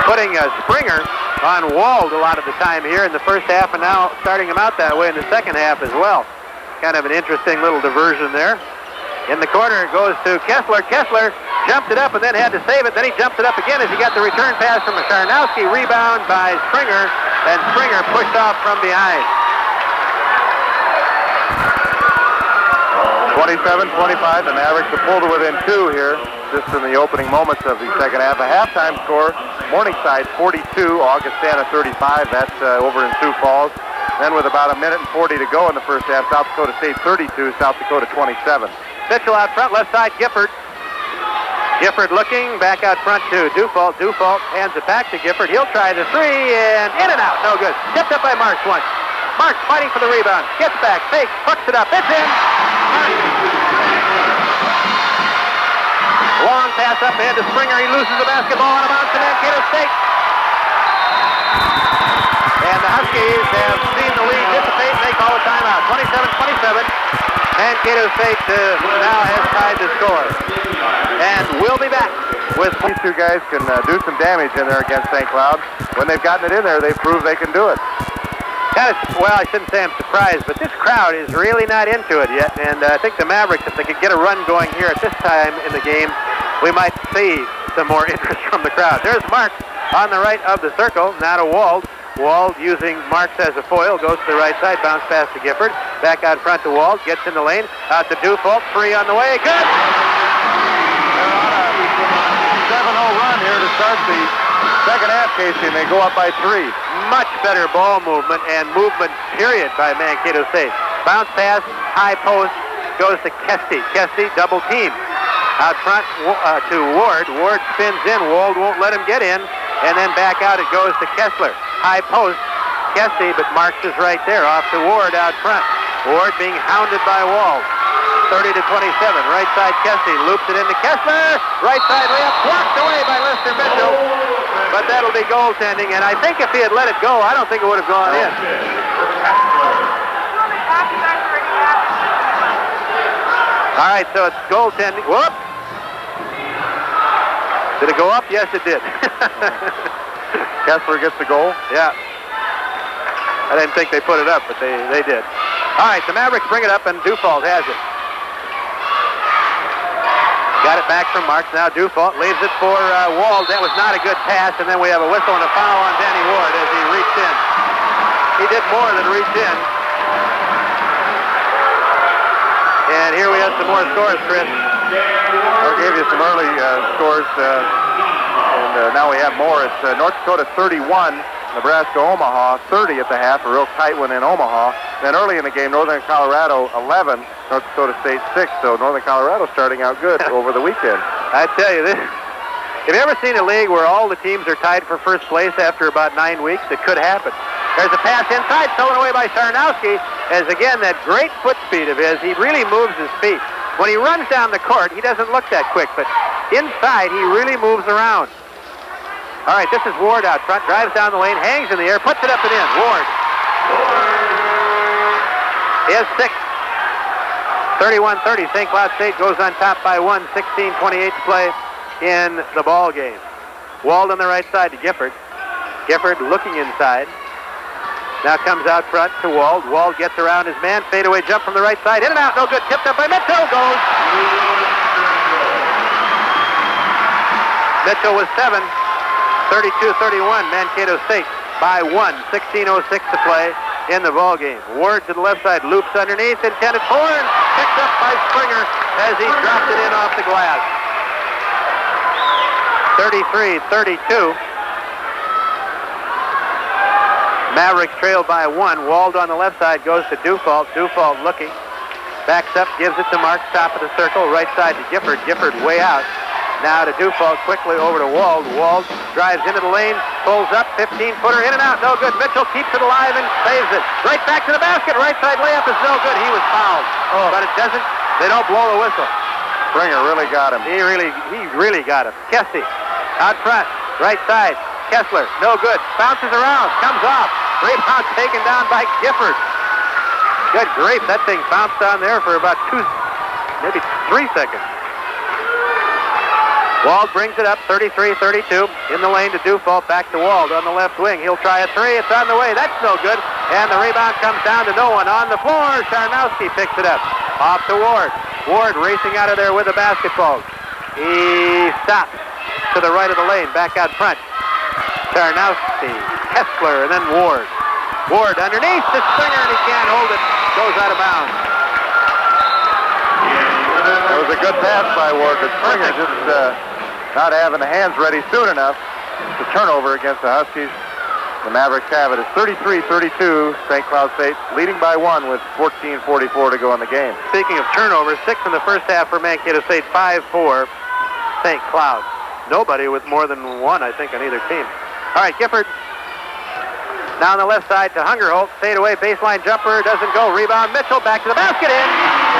putting a Springer on Wald a lot of the time here in the first half, and now starting him out that way in the second half as well. Kind of an interesting little diversion there. In the corner, it goes to Kessler. Kessler jumped it up and then had to save it. Then he jumped it up again as he got the return pass from Tarnowski. Rebound by Springer, and Springer pushed off from behind. 27-25, the Mavericks have pulled it within 2 here, just in the opening moments of the second half. A halftime score, Morningside 42, Augustana 35. That's over in Sioux Falls. Then with about 1 minute and 40 to go in the first half, South Dakota State 32, South Dakota 27. Mitchell out front, left side, Gifford. Gifford looking, back out front to Dufault. Dufault hands it back to Gifford. He'll try the 3, and in and out, no good. Tipped up by Marks once. Marks fighting for the rebound, gets back, fakes, pucks it up, it's in. Long pass up ahead to Springer. He loses the basketball on a bounce to Mankato State. And the Huskies have seen the lead dissipate, and they call a timeout. 27-27. Mankato State now has tied the score. And we'll be back with... These two guys can do some damage in there against St. Cloud. When they've gotten it in there, they've proved they can do it. Well, I shouldn't say I'm surprised, but this crowd is really not into it yet. And I think the Mavericks, if they could get a run going here at this time in the game, we might see some more interest from the crowd. There's Marks on the right of the circle. Now to Wald. Wald using Marks as a foil, goes to the right side, bounce pass to Gifford. Back out front to Wald, gets in the lane, out to Dufault, 3 on the way, good! They're on a 7-0 run here to start the second half, Casey, and they go up by 3. Much better ball movement and movement, period, by Mankato State. Bounce pass, high post, goes to Kesty. Kesty, double team. Out front to Ward. Ward spins in. Wald won't let him get in. And then back out it goes to Kessler. High post, Kesty, but Marks is right there. Off to Ward out front. Ward being hounded by Wald. 30-27. Right side Kesty loops it into Kessler. Right side layup blocked away by Lester Mitchell. But that'll be goaltending. And I think if he had let it go, I don't think it would have gone in. All right, so it's goaltending. Whoop! Did it go up? Yes, it did. Kessler gets the goal? Yeah. I didn't think they put it up, but they did. All right, the Mavericks bring it up, and Dufault has it. Got it back from Marks. Now Dufault leaves it for Wald. That was not a good pass, and then we have a whistle and a foul on Danny Ward as he reached in. He did more than reach in. And here we have some more scores, Chris. I gave you some early scores, and now we have more. It's North Dakota 31, Nebraska-Omaha 30 at the half, a real tight one in Omaha. Then early in the game, Northern Colorado 11, North Dakota State 6. So Northern Colorado starting out good over the weekend. I tell you this. Have you ever seen a league where all the teams are tied for first place after about 9 weeks? It could happen. There's a pass inside, stolen away by Sarnowski. As again, that great foot speed of his, he really moves his feet. When he runs down the court, he doesn't look that quick, but inside, he really moves around. All right, this is Ward out front, drives down the lane, hangs in the air, puts it up and in. Ward is 6. 31-30. St. Cloud State goes on top by 1. 16:28 to play in the ball game. Wald on the right side to Gifford. Gifford looking inside. Now comes out front to Wald. Wald gets around his man. Fadeaway jump from the right side. In and out. No good. Tipped up by Mitchell. Goes. Mitchell was 7. 32-31. Mankato State by 1. 16:06 to play in the ball game. Ward to the left side. Loops underneath. Intended for and picked up by Springer as he dropped it in off the glass. 33-32. Mavericks trail by 1. Wald on the left side goes to Dufault. Dufault looking. Backs up, gives it to Marks, top of the circle. Right side to Gifford. Gifford way out. Now to Dufault, quickly over to Wald. Wald drives into the lane, pulls up, 15-footer, in and out, no good. Mitchell keeps it alive and saves it. Right back to the basket. Right side layup is no good. He was fouled. But it doesn't, they don't blow the whistle. Springer really got him. He really got him. Kesty out front, right side. Kessler, no good. Bounces around, comes off. Rebound taken down by Gifford. Good grief, that thing bounced down there for about 2, maybe 3 seconds. Wald brings it up, 33-32. In the lane to Dufault, back to Wald on the left wing. He'll try a 3, it's on the way. That's no good. And the rebound comes down to no one. On the floor, Sarnowski picks it up. Off to Ward. Ward racing out of there with the basketball. He stops to the right of the lane, back out front. Sarnowski, Kessler, and then Ward. Ward underneath to Springer, and he can't hold it. Goes out of bounds. It was a good pass by Ward, but Springer just not having the hands ready soon enough. It's a turnover against the Huskies. The Mavericks have it. It's 33-32. St. Cloud State leading by 1 with 14:44 to go in the game. Speaking of turnovers, 6 in the first half for Mankato State, 5 for St. Cloud. Nobody with more than 1, I think, on either team. All right, Gifford. Now on the left side to Hungerholt. Fade away, baseline jumper, doesn't go. Rebound, Mitchell, back to the basket in.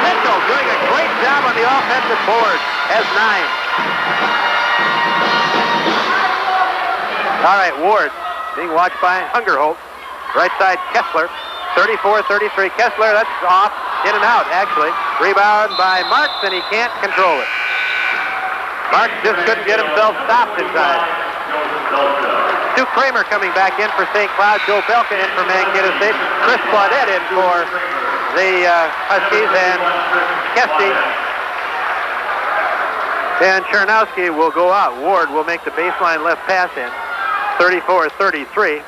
Mitchell doing a great job on the offensive board. Has 9. All right, Ward being watched by Hungerholt. Right side, Kessler. 34-33. Kessler, that's off. In and out, actually. Rebound by Marks, and he can't control it. Marks just couldn't get himself stopped in time. Stu Kramer coming back in for St. Cloud. Joe Belka in for Mankato State. Chris Claudette in for the Huskies. And Kesty and Chernowski will go out. Ward will make the baseline left pass in. 34-33.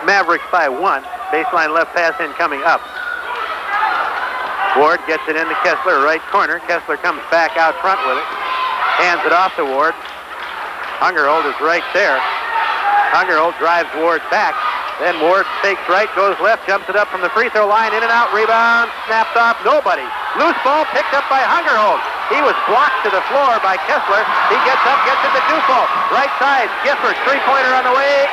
Mavericks by 1. Baseline left pass in coming up. Ward gets it into Kessler, right corner. Kessler comes back out front with it. Hands it off to Ward. Hungerholt is right there. Hungerholt drives Ward back. Then Ward fakes right, goes left, jumps it up from the free throw line, in and out, rebound, snapped off, nobody. Loose ball picked up by Hungerholt. He was blocked to the floor by Kessler. He gets up, gets it to Dufo. Right side, Gifford, three-pointer on the way.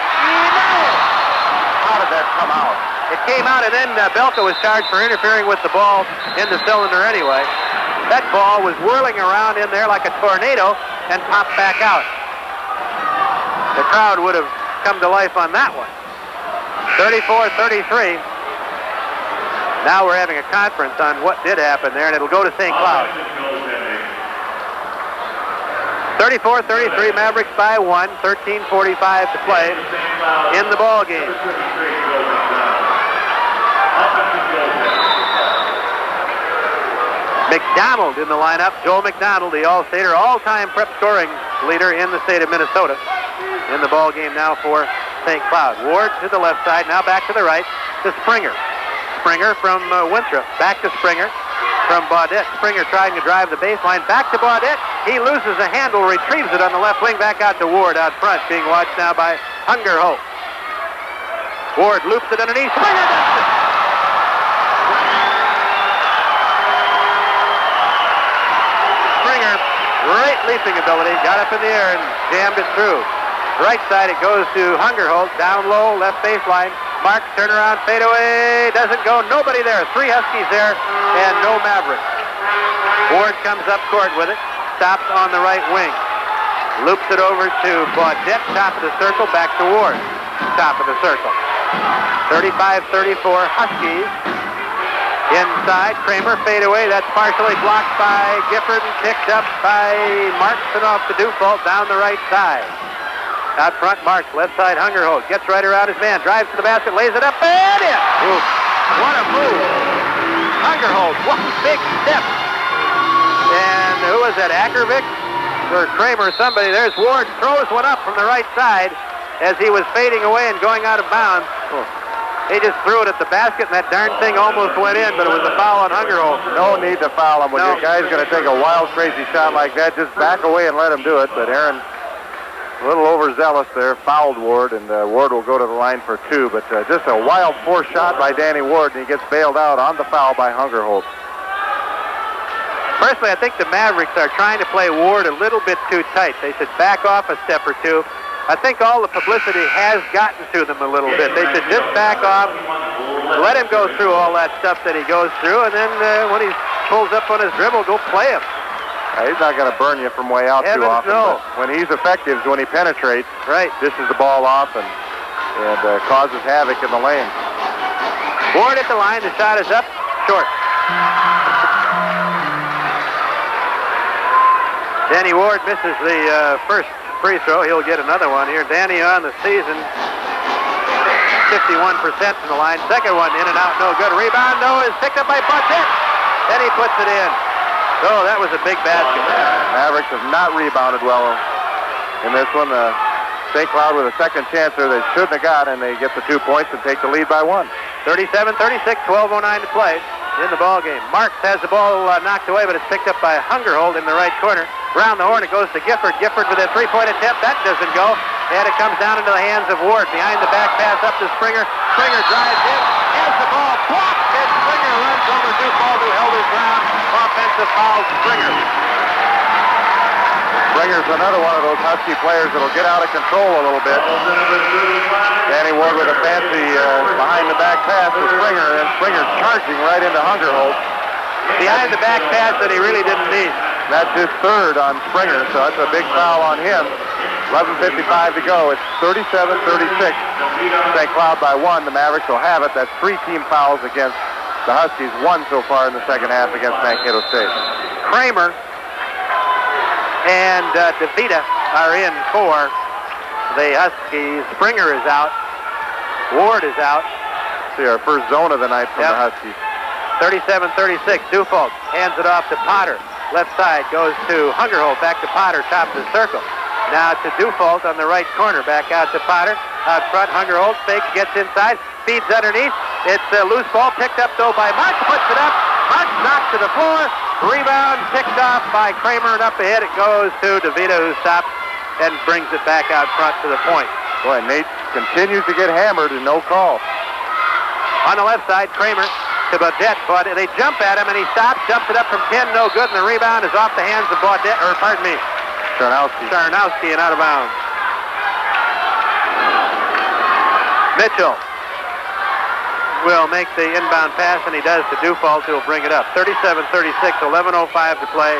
How did that come out? It came out, and then Belka was charged for interfering with the ball in the cylinder anyway. That ball was whirling around in there like a tornado and popped back out. The crowd would have come to life on that one. 34-33. Now we're having a conference on what did happen there, and it'll go to St. Cloud. 34-33, Mavericks by 1, 13:45 to play in the ball game. McDonald in the lineup. Joel McDonald, the All-Stater, all-time prep scoring leader in the state of Minnesota. In the ball game now for St. Cloud. Ward to the left side, now back to the right to Springer. Springer from Winthrop, back to Springer from Baudette. Springer trying to drive the baseline, back to Baudette. He loses a handle, retrieves it on the left wing, back out to Ward out front, being watched now by Hungerholt. Ward loops it underneath. Springer does it! Springer, great leaping ability, got up in the air and jammed it through. Right side, it goes to Hungerholt, down low, left baseline. Marks, turnaround, fadeaway, doesn't go, nobody there. 3 Huskies there, and no Mavericks. Ward comes up court with it, stops on the right wing. Loops it over to Baudette, top of the circle, back to Ward, top of the circle. 35-34 Huskies. Inside, Kramer, fadeaway, that's partially blocked by Gifford and picked up by Marks and off the default down the right side. Out front, Marks, left side, Hungerholt, gets right around his man, drives to the basket, lays it up, and in! Ooh, what a move! Hungerholt, what a big step! And who was that, Ackervik? Or Kramer, somebody. There's Ward, throws one up from the right side as he was fading away and going out of bounds. He just threw it at the basket, and that darn thing almost went in, but it was a foul on Hungerholt. No need to foul him. When your guy's going to take a wild, crazy shot like that, just back away and let him do it. But Aaron, a little overzealous there, fouled Ward, and Ward will go to the line for 2. But just a wild force shot by Danny Ward, and he gets bailed out on the foul by Hungerholt. Personally, I think the Mavericks are trying to play Ward a little bit too tight. They should back off a step or two. I think all the publicity has gotten to them a little bit. They should just back off, let him go through all that stuff that he goes through, and then when he pulls up on his dribble, go play him. He's not going to burn you from way out too often. No. When he's effective is when he penetrates, right, dishes the ball off and causes havoc in the lane. Ward at the line. The shot is up, short. Danny Ward misses the first free throw. He'll get another one here. Danny on the season, 51% from the line. Second one in and out, no good. Rebound, no, is picked up by Baudette, and he puts it in. Oh, that was a big basket. Mavericks have not rebounded well in this one. St. Cloud with a second chance there they shouldn't have got, and they get the 2 points and take the lead by 1. 37-36, 12:09 to play in the ball game. Marks has the ball knocked away, but it's picked up by Hungerholt in the right corner. Around the horn, it goes to Gifford. Gifford with a three-point attempt. That doesn't go. And it comes down into the hands of Ward. Behind the back pass up to Springer. Springer drives in. Has the ball blocked. And Springer runs over Dufall, who held his ground. Offensive foul, Springer. Springer's another one of those Husky players that'll get out of control a little bit. Danny Ward with a fancy behind-the-back pass to Springer, and Springer charging right into Hungerholt. Behind-the-back pass that he really didn't need. That's his third on Springer, so that's a big foul on him. 11:55 to go. It's 37-36. St. Cloud by 1. The Mavericks will have it. That's 3 team fouls against the Huskies. 1 so far in the second half against Mankato State. Kramer and DeVita are in for the Huskies. Springer is out. Ward is out. See our first zone of the night from the Huskies. 37-36. Dufault hands it off to Potter. Left side goes to Hungerhold. Back to Potter. Top of the circle. Now to Dufault on the right corner. Back out to Potter. Out front, Hungerhold fakes, gets inside, feeds underneath. It's a loose ball picked up though by March. Puts it up. March knocked to the floor. Rebound picked off by Kramer, and up ahead it goes to DeVita, who stops and brings it back out front to the point. Boy, Nate continues to get hammered and no call. On the left side, Kramer to Baudette. They jump at him and he stops, jumps it up from 10, no good, and the rebound is off the hands of Charnowski and out of bounds. Mitchell will make the inbound pass, and he does to Dufault, who will bring it up. 37-36, 11:05 to play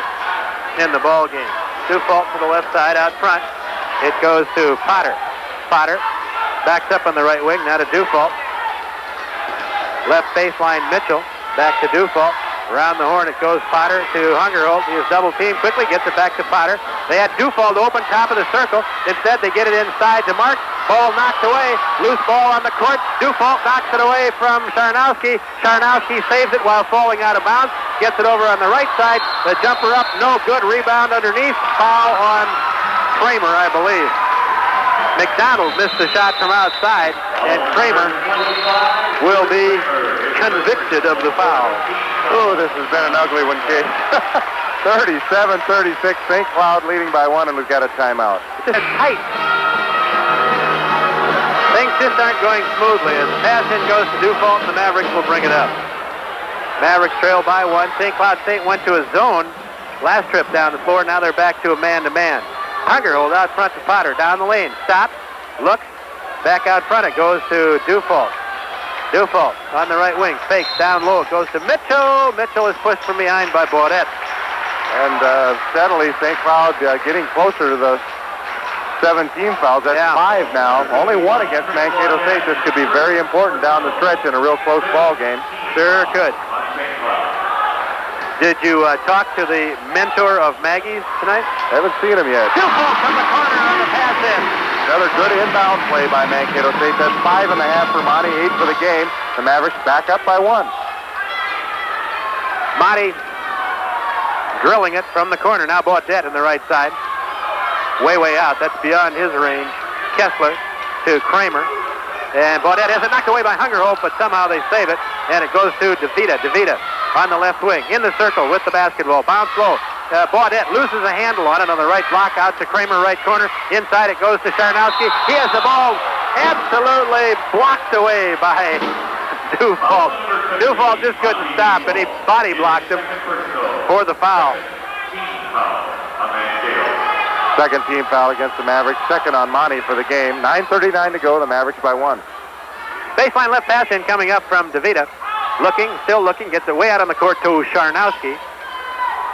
in the ball game. Dufault to the left side out front. It goes to Potter. Potter backs up on the right wing, now to Dufault. Left baseline, Mitchell. Back to Dufault. Around the horn it goes Potter to Hungerhold. He is double teamed quickly, gets it back to Potter. They had Dufault open top of the circle. Instead they get it inside to Mark. Ball knocked away. Loose ball on the court. Dufault knocks it away from Charnowski. Charnowski saves it while falling out of bounds. Gets it over on the right side. The jumper up, no good. Rebound underneath. Foul on Kramer, I believe. McDonald missed the shot from outside, and Kramer will be convicted of the foul. Oh, this has been an ugly one, kid. 37-36, St. Cloud leading by 1, and we've got a timeout. It's tight. Things just aren't going smoothly. As the pass in goes to Dufault, and the Mavericks will bring it up. Mavericks trail by 1. St. Cloud State went to a zone last trip down the floor. Now they're back to a man-to-man. Hungerhold out front to Potter. Down the lane. Stops. Looks. Back out front. It goes to Dufault. Dufault on the right wing. Fakes down low. It goes to Mitchell. Mitchell is pushed from behind by Baudette. And steadily, St. Cloud getting closer to the 17 fouls. That's 5 now. Only 1 against Mankato State. This could be very important down the stretch in a real close ball game. Sure could. Did you talk to the mentor of Maggie's tonight? Haven't seen him yet. Dufault from the corner on the pass in. Another good inbound play by Mankato State. That's 5.5 for Monty, 8 for the game. The Mavericks back up by 1. Monty drilling it from the corner. Now Baudette on the right side. Way out. That's beyond his range. Kessler to Kramer. And Baudette has it knocked away by Hungerhold, but somehow they save it. And it goes to DeVita. DeVita on the left wing. In the circle with the basketball. Bounce low. Baudette loses a handle on it on the right block. Out to Kramer, right corner. Inside it goes to Charnowski. He has the ball absolutely blocked away by Dufault. Dufault just couldn't stop, and he body blocked him for the foul. Second team foul against the Mavericks. Second on Monty for the game. 9:39 to go. The Mavericks by 1. Baseline left pass in coming up from DeVita. Looking, still looking. Gets it way out on the court to Charnowski.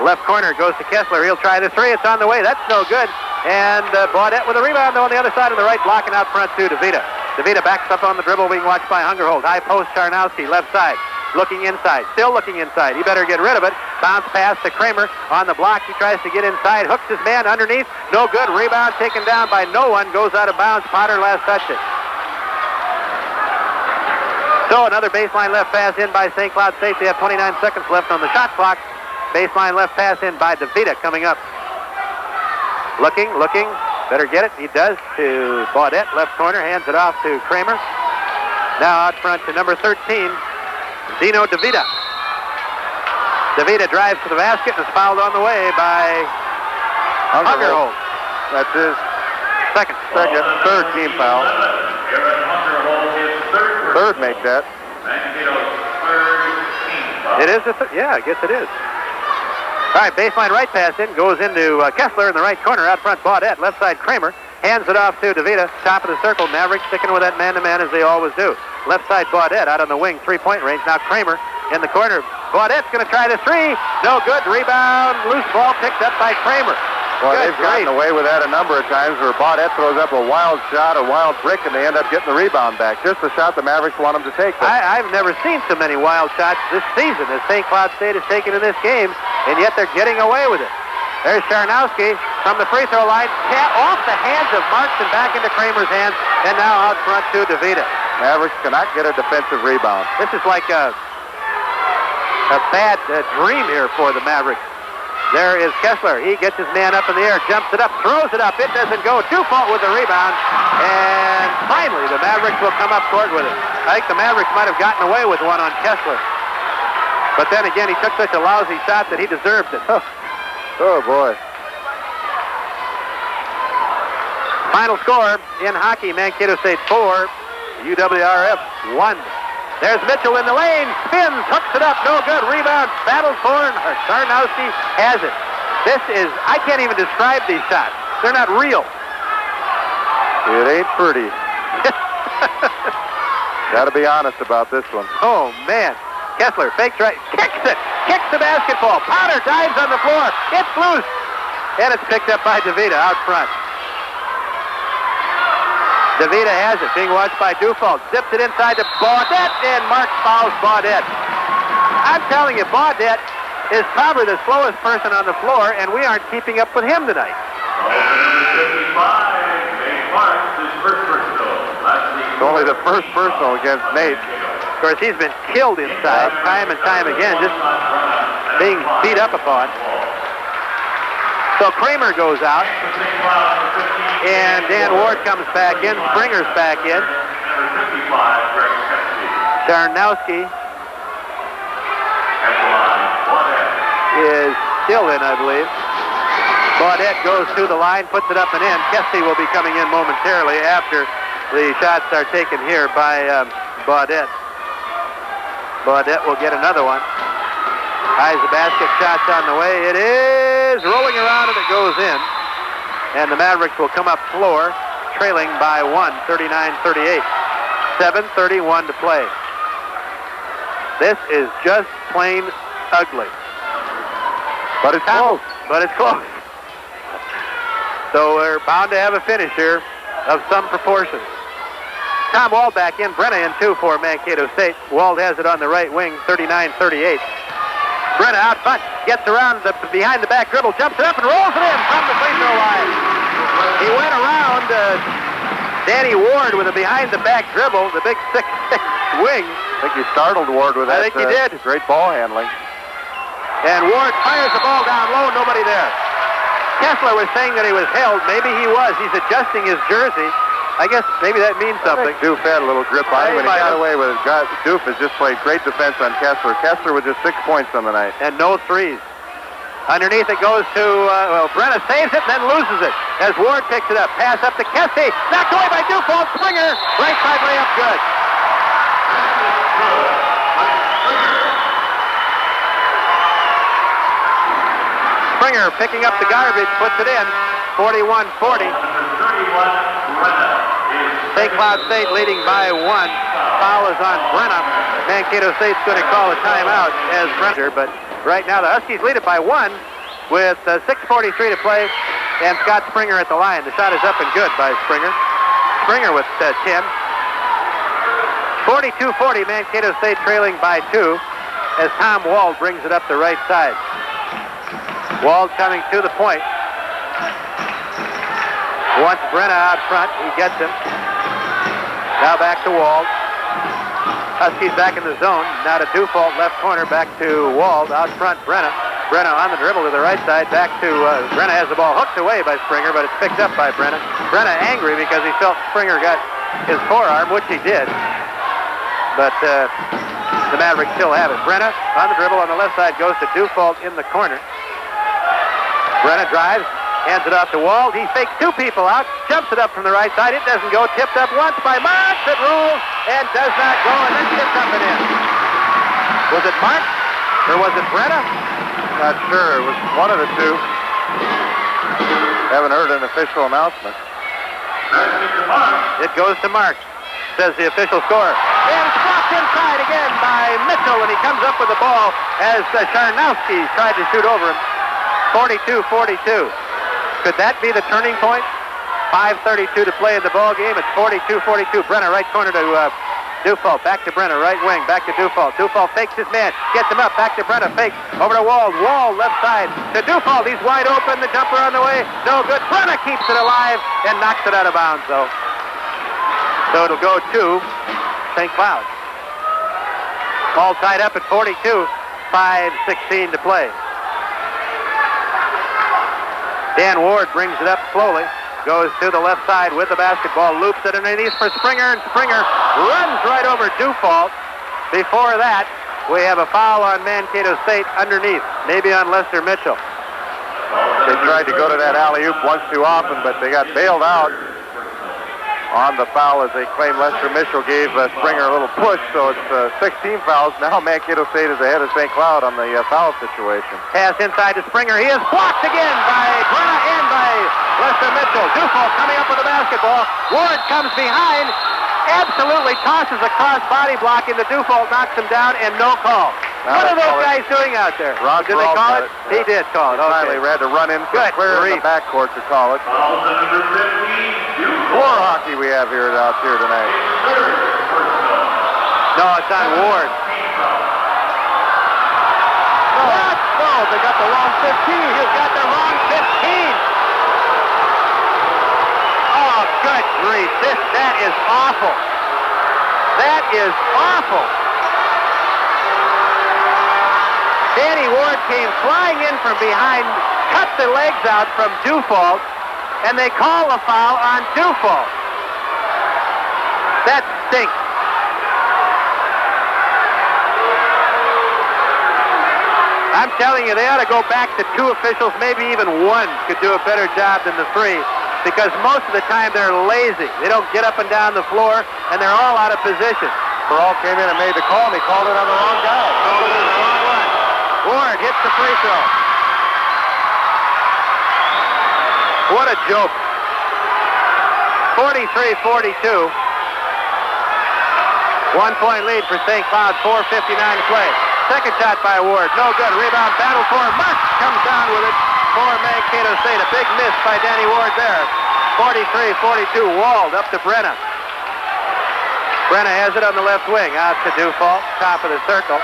Left corner goes to Kessler. He'll try the three. It's on the way. That's no good. And Baudette with a rebound though on the other side of the right, blocking out front to DeVita. DeVita backs up on the dribble, being watched by Hungerhold. High post, Charnowski, left side. Looking inside. Still looking inside. He better get rid of it. Bounce pass to Kramer on the block. He tries to get inside. Hooks his man underneath. No good. Rebound taken down by no one. Goes out of bounds. Potter last touched it. So another baseline left pass in by St. Cloud State. They have 29 seconds left on the shot clock. Baseline left pass in by DeVita coming up. Looking. Better get it. He does to Baudette. Left corner. Hands it off to Kramer. Now out front to number 13. Dino DeVita. DeVita drives to the basket and is fouled on the way by Hungerhold. That's his third team foul. Third make that. It is I guess it is. All right, baseline right pass in, goes into Kessler in the right corner, out front Baudette, left side Kramer, hands it off to DeVita, top of the circle, Mavericks sticking with that man-to-man as they always do. Left side Baudette out on the wing, three-point range. Now Kramer in the corner, Baudette's going to try the three. No good. Rebound. Loose ball picked up by Kramer. Well, they've gotten away with that a number of times where Baudette throws up a wild shot, a wild brick, and they end up getting the rebound back. Just the shot the Mavericks want them to take. I've never seen so many wild shots this season as St. Cloud State has taken in this game, and yet they're getting away with it. There's Charnowski from the free throw line, off the hands of Marks and back into Kramer's hands, and now out front to DeVita. Mavericks cannot get a defensive rebound. This is like a bad dream here for the Mavericks. There is Kessler. He gets his man up in the air, jumps it up, throws it up. It doesn't go. Dufault with the rebound. And finally, the Mavericks will come up court with it. I think the Mavericks might have gotten away with one on Kessler. But then again, he took such a lousy shot that he deserved it. Oh, boy. Final score in hockey, Mankato State 4, UWRF 1. There's Mitchell in the lane, spins, hooks it up, no good, rebound, battled for, and Sarnowski has it. This is, I can't even describe these shots. They're not real. It ain't pretty. Got to be honest about this one. Oh, man. Kessler fakes right, kicks it, kicks the basketball. Potter dives on the floor. It's loose. And it's picked up by DeVita out front. DeVita has it, being watched by Dufault. Zips it inside to Baudette, and Marks fouls Baudette. I'm telling you, Baudette is probably the slowest person on the floor, and we aren't keeping up with him tonight. It's only the first personal against Nate. Of course, he's been killed inside time and time again, just being beat up upon. So Kramer goes out, and Dan Ward comes back in. Springer's back in. Darnowski is still in, I believe. Baudette goes to the line, puts it up and in. Kesty will be coming in momentarily after the shots are taken here by Baudette. Baudette will get another one. Eyes the basket, shots on the way. It is rolling around and it goes in. And the Mavericks will come up floor, trailing by 1, 39-38. 7:31 to play. This is just plain ugly. But it's close. But it's close. So we're bound to have a finish here of some proportion. Tom Wald back in. Brenna in two for Mankato State. Wald has it on the right wing, 39-38. Brenna out front, gets around behind the back dribble, jumps it up and rolls it in from the free throw line. He went around Danny Ward with a behind the back dribble, the big 6'6" wing. I think he startled Ward with that. I think he did. Great ball handling. And Ward fires the ball down low, nobody there. Kessler was saying that he was held. Maybe he was. He's adjusting his jersey. I guess maybe that means something. I think Doof had a little grip on him when he got away with it. Doof has just played great defense on Kessler. Kessler with just 6 points on the night. And no threes. Underneath it goes to, Brenna saves it and then loses it as Ward picks it up. Pass up to Kesty. Knocked away by Dufault. Springer. Right side layup good. Springer picking up the garbage, puts it in. 41-40. St. Cloud State leading by 1. Foul is on Brenna. Mankato State's going to call a timeout as Brenner, but right now the Huskies lead it by 1 with 6:43 to play, and Scott Springer at the line. The shot is up and good by Springer. Springer with 10. 42-40, Mankato State trailing by 2 as Tom Wald brings it up the right side. Wald coming to the point. Wants Brenna out front. He gets him. Now back to Wald. Huskies back in the zone. Now to Dufault, left corner. Back to Wald. Out front, Brenna. Brenna on the dribble to the right side. Back to Brenna has the ball hooked away by Springer, but it's picked up by Brenna. Brenna angry because he felt Springer got his forearm, which he did. But the Mavericks still have it. Brenna on the dribble on the left side goes to Dufault in the corner. Brenna drives. Hands it off to Wald. He fakes 2 people out. Jumps it up from the right side. It doesn't go. Tipped up once by Marks. It rolls and does not go and then tipped up and in. Was it Marks or was it Brenna? Not sure. It was one of the two. Haven't heard an official announcement. It goes to Marks, says the official scorer. And Blocked inside again by Mitchell, and he comes up with the ball as Charnowski tried to shoot over him. 42-42. Could that be the turning point? 5:32 to play in the ball game. It's 42-42. Brenner, right corner to Dufault. Back to Brenner, right wing. Back to Dufault. Dufault fakes his man. Gets him up. Back to Brenner. Fakes. Over to Wald. Wald left side to Dufault. He's wide open. The jumper on the way. No good. Brenner keeps it alive and knocks it out of bounds, though. So it'll go to St. Cloud. All tied up at 42. 5:16 to play. Dan Ward brings it up slowly. Goes to the left side with the basketball. Loops it underneath for Springer, and Springer runs right over Dufault. Before that, we have a foul on Mankato State underneath, maybe on Lester Mitchell. They tried to go to that alley-oop once too often, but they got bailed out on the foul as they claim Lester Mitchell gave Springer a little push, so it's 16 fouls. Now Mankato State is ahead of St. Cloud on the foul situation. Pass inside to Springer. He is blocked again by Brenna and by Lester Mitchell. Dufault coming up with the basketball. Ward comes behind, absolutely tosses a cross-body block into Dufault, knocks him down, and no call. What are those guys doing out there? Did they call it? He did call it. Okay. Finally, we had to run in clear in the backcourt to call it. Floor hockey we have here out here tonight. No, it's on Ward. What? No, they got the wrong 15. He's got the wrong 15. Oh, good grief. That is awful. That is awful. Danny Ward came flying in from behind, cut the legs out from Dufault, and they call a foul on Dufault. That stinks. I'm telling you, they ought to go back to two officials, maybe even one could do a better job than the three, because most of the time they're lazy. They don't get up and down the floor, and they're all out of position. Pearl came in and made the call, and he called it on the wrong guy. Called it on the wrong one. Ward hits the free throw. What a joke. 43-42. 1 point lead for St. Cloud, 4:59 to play. Second shot by Ward, no good. Rebound battle for Mark, comes down with it for Mankato State. A big miss by Danny Ward there. 43-42, Wald up to Brenna. Brenna has it on the left wing, out to Dufault, top of the circle.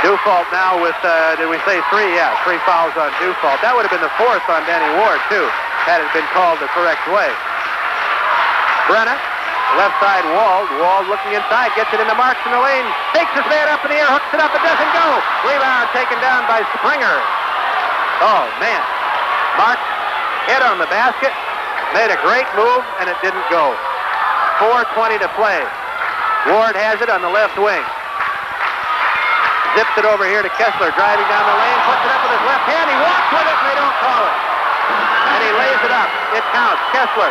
Dufault now with, did we say three? Yeah, 3 fouls on Dufault. That would have been the 4th on Danny Ward, too, had it been called the correct way. Brenna, left side Wald. Wald looking inside, gets it into Marks in the lane, takes his man up in the air, hooks it up, it doesn't go. Rebound taken down by Springer. Oh, man. Marks hit on the basket, made a great move, and it didn't go. 4:20 to play. Ward has it on the left wing. Zips it over here to Kessler, driving down the lane, puts it up with his left hand. He walks with it, and they don't call it. And he lays it up. It counts. Kessler.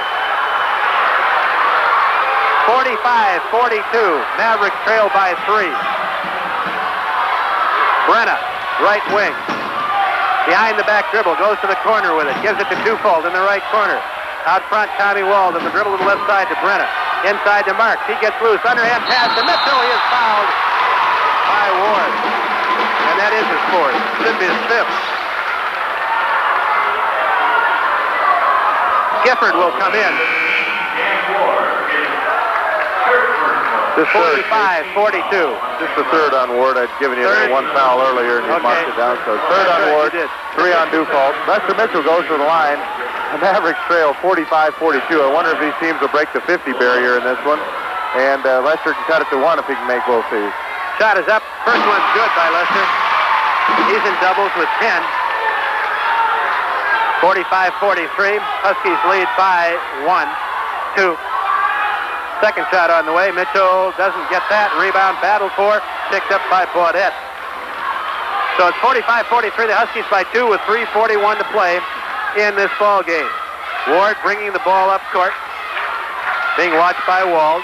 45-42. Mavericks trail by 3. Brenna, right wing. Behind the back dribble, goes to the corner with it. Gives it to Dufault in the right corner. Out front, Tommy Wald on the dribble to the left side to Brenna. Inside to Marks. He gets loose. Underhand pass to Mitchell. He is fouled by Ward. And that is his 4th. Should be his 5th. Gifford will come in. This 45-42. Just the 3rd on Ward. I'd given you Third. 1 foul earlier, and you marked it down. So 3rd on Ward, 3 on Dufault. Lester Mitchell goes to the line. The Mavericks trail 45-42. I wonder if these teams will break the 50 barrier in this one. And Lester can cut it to 1 if he can make both these. Shot is up. First one's good by Lester. He's in doubles with 10. 45-43. Huskies lead by 1, 2. Second shot on the way. Mitchell doesn't get that. Rebound battled for. Picked up by Baudette. So it's 45-43. The Huskies by 2 with 3:41 to play in this ball game. Ward bringing the ball up court. Being watched by Wald.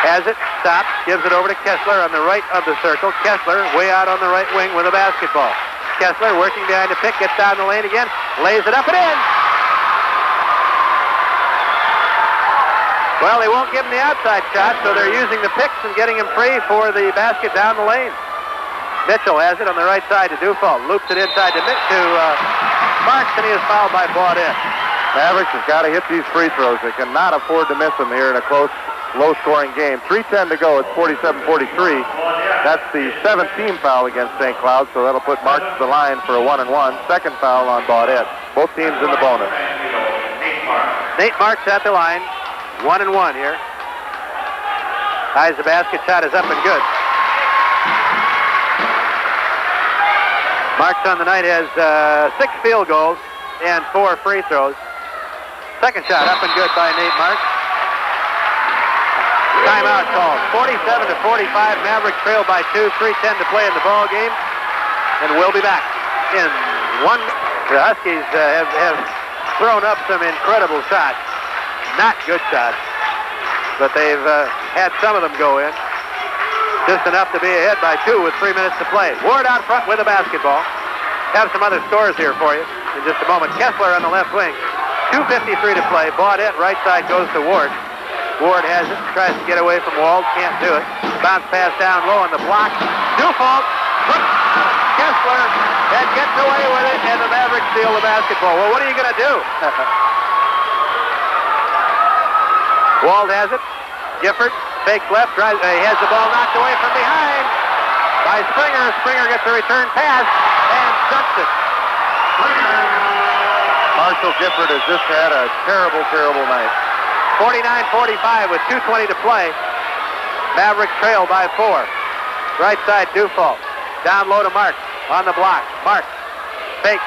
Has it, stops, gives it over to Kessler on the right of the circle. Kessler way out on the right wing with a basketball. Kessler working behind the pick, gets down the lane again, lays it up and in. Well, they won't give him the outside shot, so they're using the picks and getting him free for the basket down the lane. Mitchell has it on the right side to Dufault. Loops it inside to Marks, and he is fouled by Baudette. Mavericks has got to hit these free throws. They cannot afford to miss them here in a close, low-scoring game. 3:10 to go. It's 47-43. That's the 7th team foul against St. Cloud, so that'll put Marks to the line for a 1-and-1. Second foul on Baudette. Both teams in the bonus. Nate Marks at the line. 1-and-1 here. Ties the basket. Shot is up and good. Marks on the night has 6 field goals and 4 free throws. Second shot up and good by Nate Marks. Timeout called. 47-45. Mavericks trail by 2. 3:10 to play in the ball game. And we'll be back in 1 minute. The Huskies have thrown up some incredible shots. Not good shots, but they've had some of them go in. Just enough to be ahead by 2 with 3 minutes to play. Ward out front with a basketball. Have some other scores here for you in just a moment. Kessler on the left wing. 2:53 to play. Baudette right side goes to Ward. Ward has it. Tries to get away from Wald. Can't do it. Bounce pass down low on the block. Dufault. Kessler and gets away with it, and the Mavericks steal the basketball. Well, what are you going to do? Wald has it. Gifford fakes left. He has the ball knocked away from behind by Springer. Springer gets a return pass and dunks it. Marshall Gifford has just had a terrible, terrible night. 49-45 with 2:20 to play. Mavericks trail by 4. Right side, Dufault. Down low to Marks. On the block. Marks. Fakes.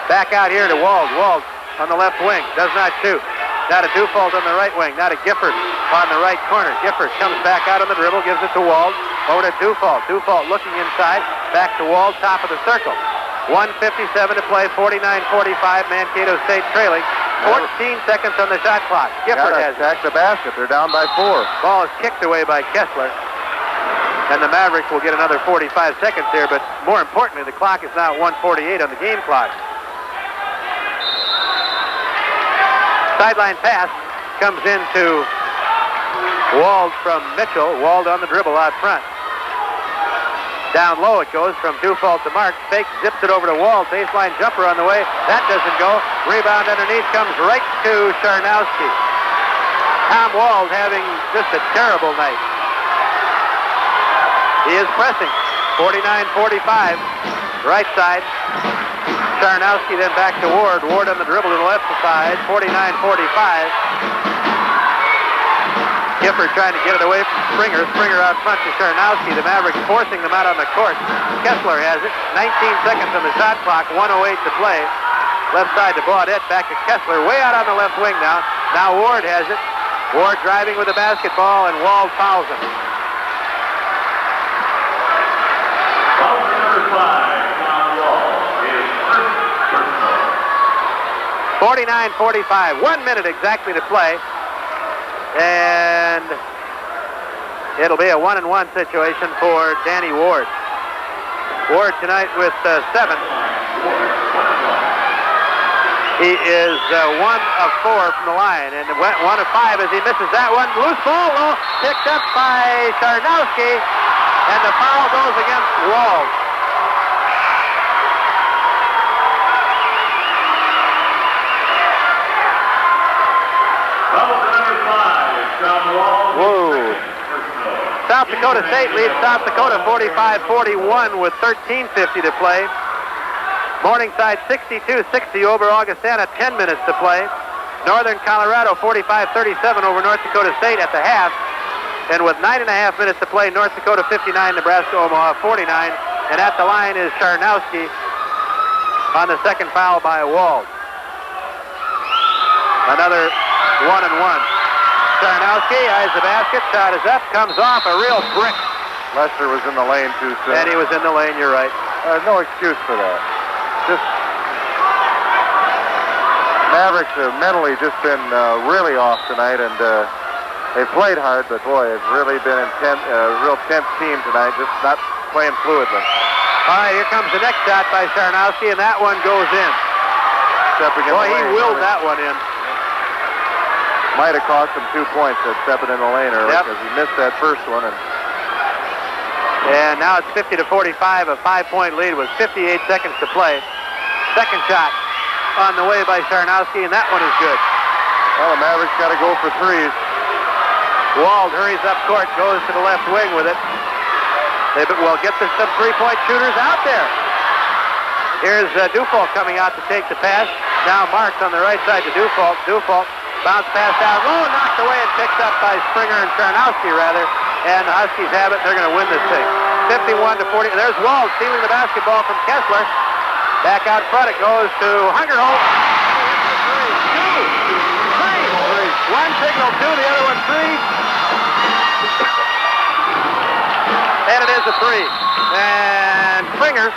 Back out here to Wald. Wald on the left wing. Does not shoot. Now to Dufault on the right wing. Now to Gifford on the right corner. Gifford comes back out on the dribble. Gives it to Wald. Over to Dufault. Dufault looking inside. Back to Wald. Top of the circle. 1:57 to play. 49-45. Mankato State trailing. 14 seconds on the shot clock. Gifford has attacked the basket. They're down by 4. Ball is kicked away by Kessler. And the Mavericks will get another 45 seconds here, but more importantly, the clock is now 1:48 on the game clock. Sideline pass comes into Wald from Mitchell. Wald on the dribble out front. Down low it goes from Dufault to Marks. Fake, zips it over to Wald. Baseline jumper on the way. That doesn't go. Rebound underneath comes right to Charnowski. Tom Wald having just a terrible night. He is pressing. 49-45. Right side. Charnowski then back to Ward. Ward on the dribble to the left side. 49-45. Gifford trying to get it away from Springer. Springer out front to Charnowski. The Mavericks forcing them out on the court. Kessler has it. 19 seconds on the shot clock. 1:08 to play. Left side to Baudette. Back to Kessler. Way out on the left wing now. Now Ward has it. Ward driving with the basketball, and Wald fouls him. Foul number 5 on Wald is personal. 49-45. 1 minute exactly to play. And it'll be a 1-and-1 situation for Danny Ward. Ward tonight with 7. He is 1 of 4 from the line, and 1 of 5 as he misses that one. Loose ball picked up by Charnowski, and the foul goes against Wald. Whoa. South Dakota State leads South Dakota 45-41 with 13:50 to play. Morningside 62-60 over Augustana, 10 minutes to play. Northern Colorado 45-37 over North Dakota State at the half. And with 9.5 minutes to play, North Dakota 59, Nebraska Omaha 49. And at the line is Charnowski on the second foul by Wald. Another 1-and-1. Charnowski eyes the basket, shot is up, comes off, a real brick. Lester was in the lane too soon. And he was in the lane, you're right. No excuse for that. Just Mavericks have mentally just been really off tonight, and they've played hard, but boy, it's really been a real tense team tonight, just not playing fluidly. All right, here comes the next shot by Charnowski, and that one goes in. Boy, he willed that one in. might have cost him 2 points at stepping in the lane early because he missed that first one. And now it's 50-45, a 5-point lead with 58 seconds to play. Second shot on the way by Charnowski, and that one is good. Well, the Mavericks got to go for threes. Wald hurries up court, goes to the left wing with it. They will get some three-point shooters out there. Here's Dufault coming out to take the pass. Now Marks on the right side to Dufault. Dufault bounce pass down low, knocked away and picked up by Springer and Charnowski rather. And the Huskies have it. They're going to win this thing. 51-40. There's Wald stealing the basketball from Kessler. Back out front it goes to Hungerholt. Three. One signal two, the other one three. And it is a three. And Springer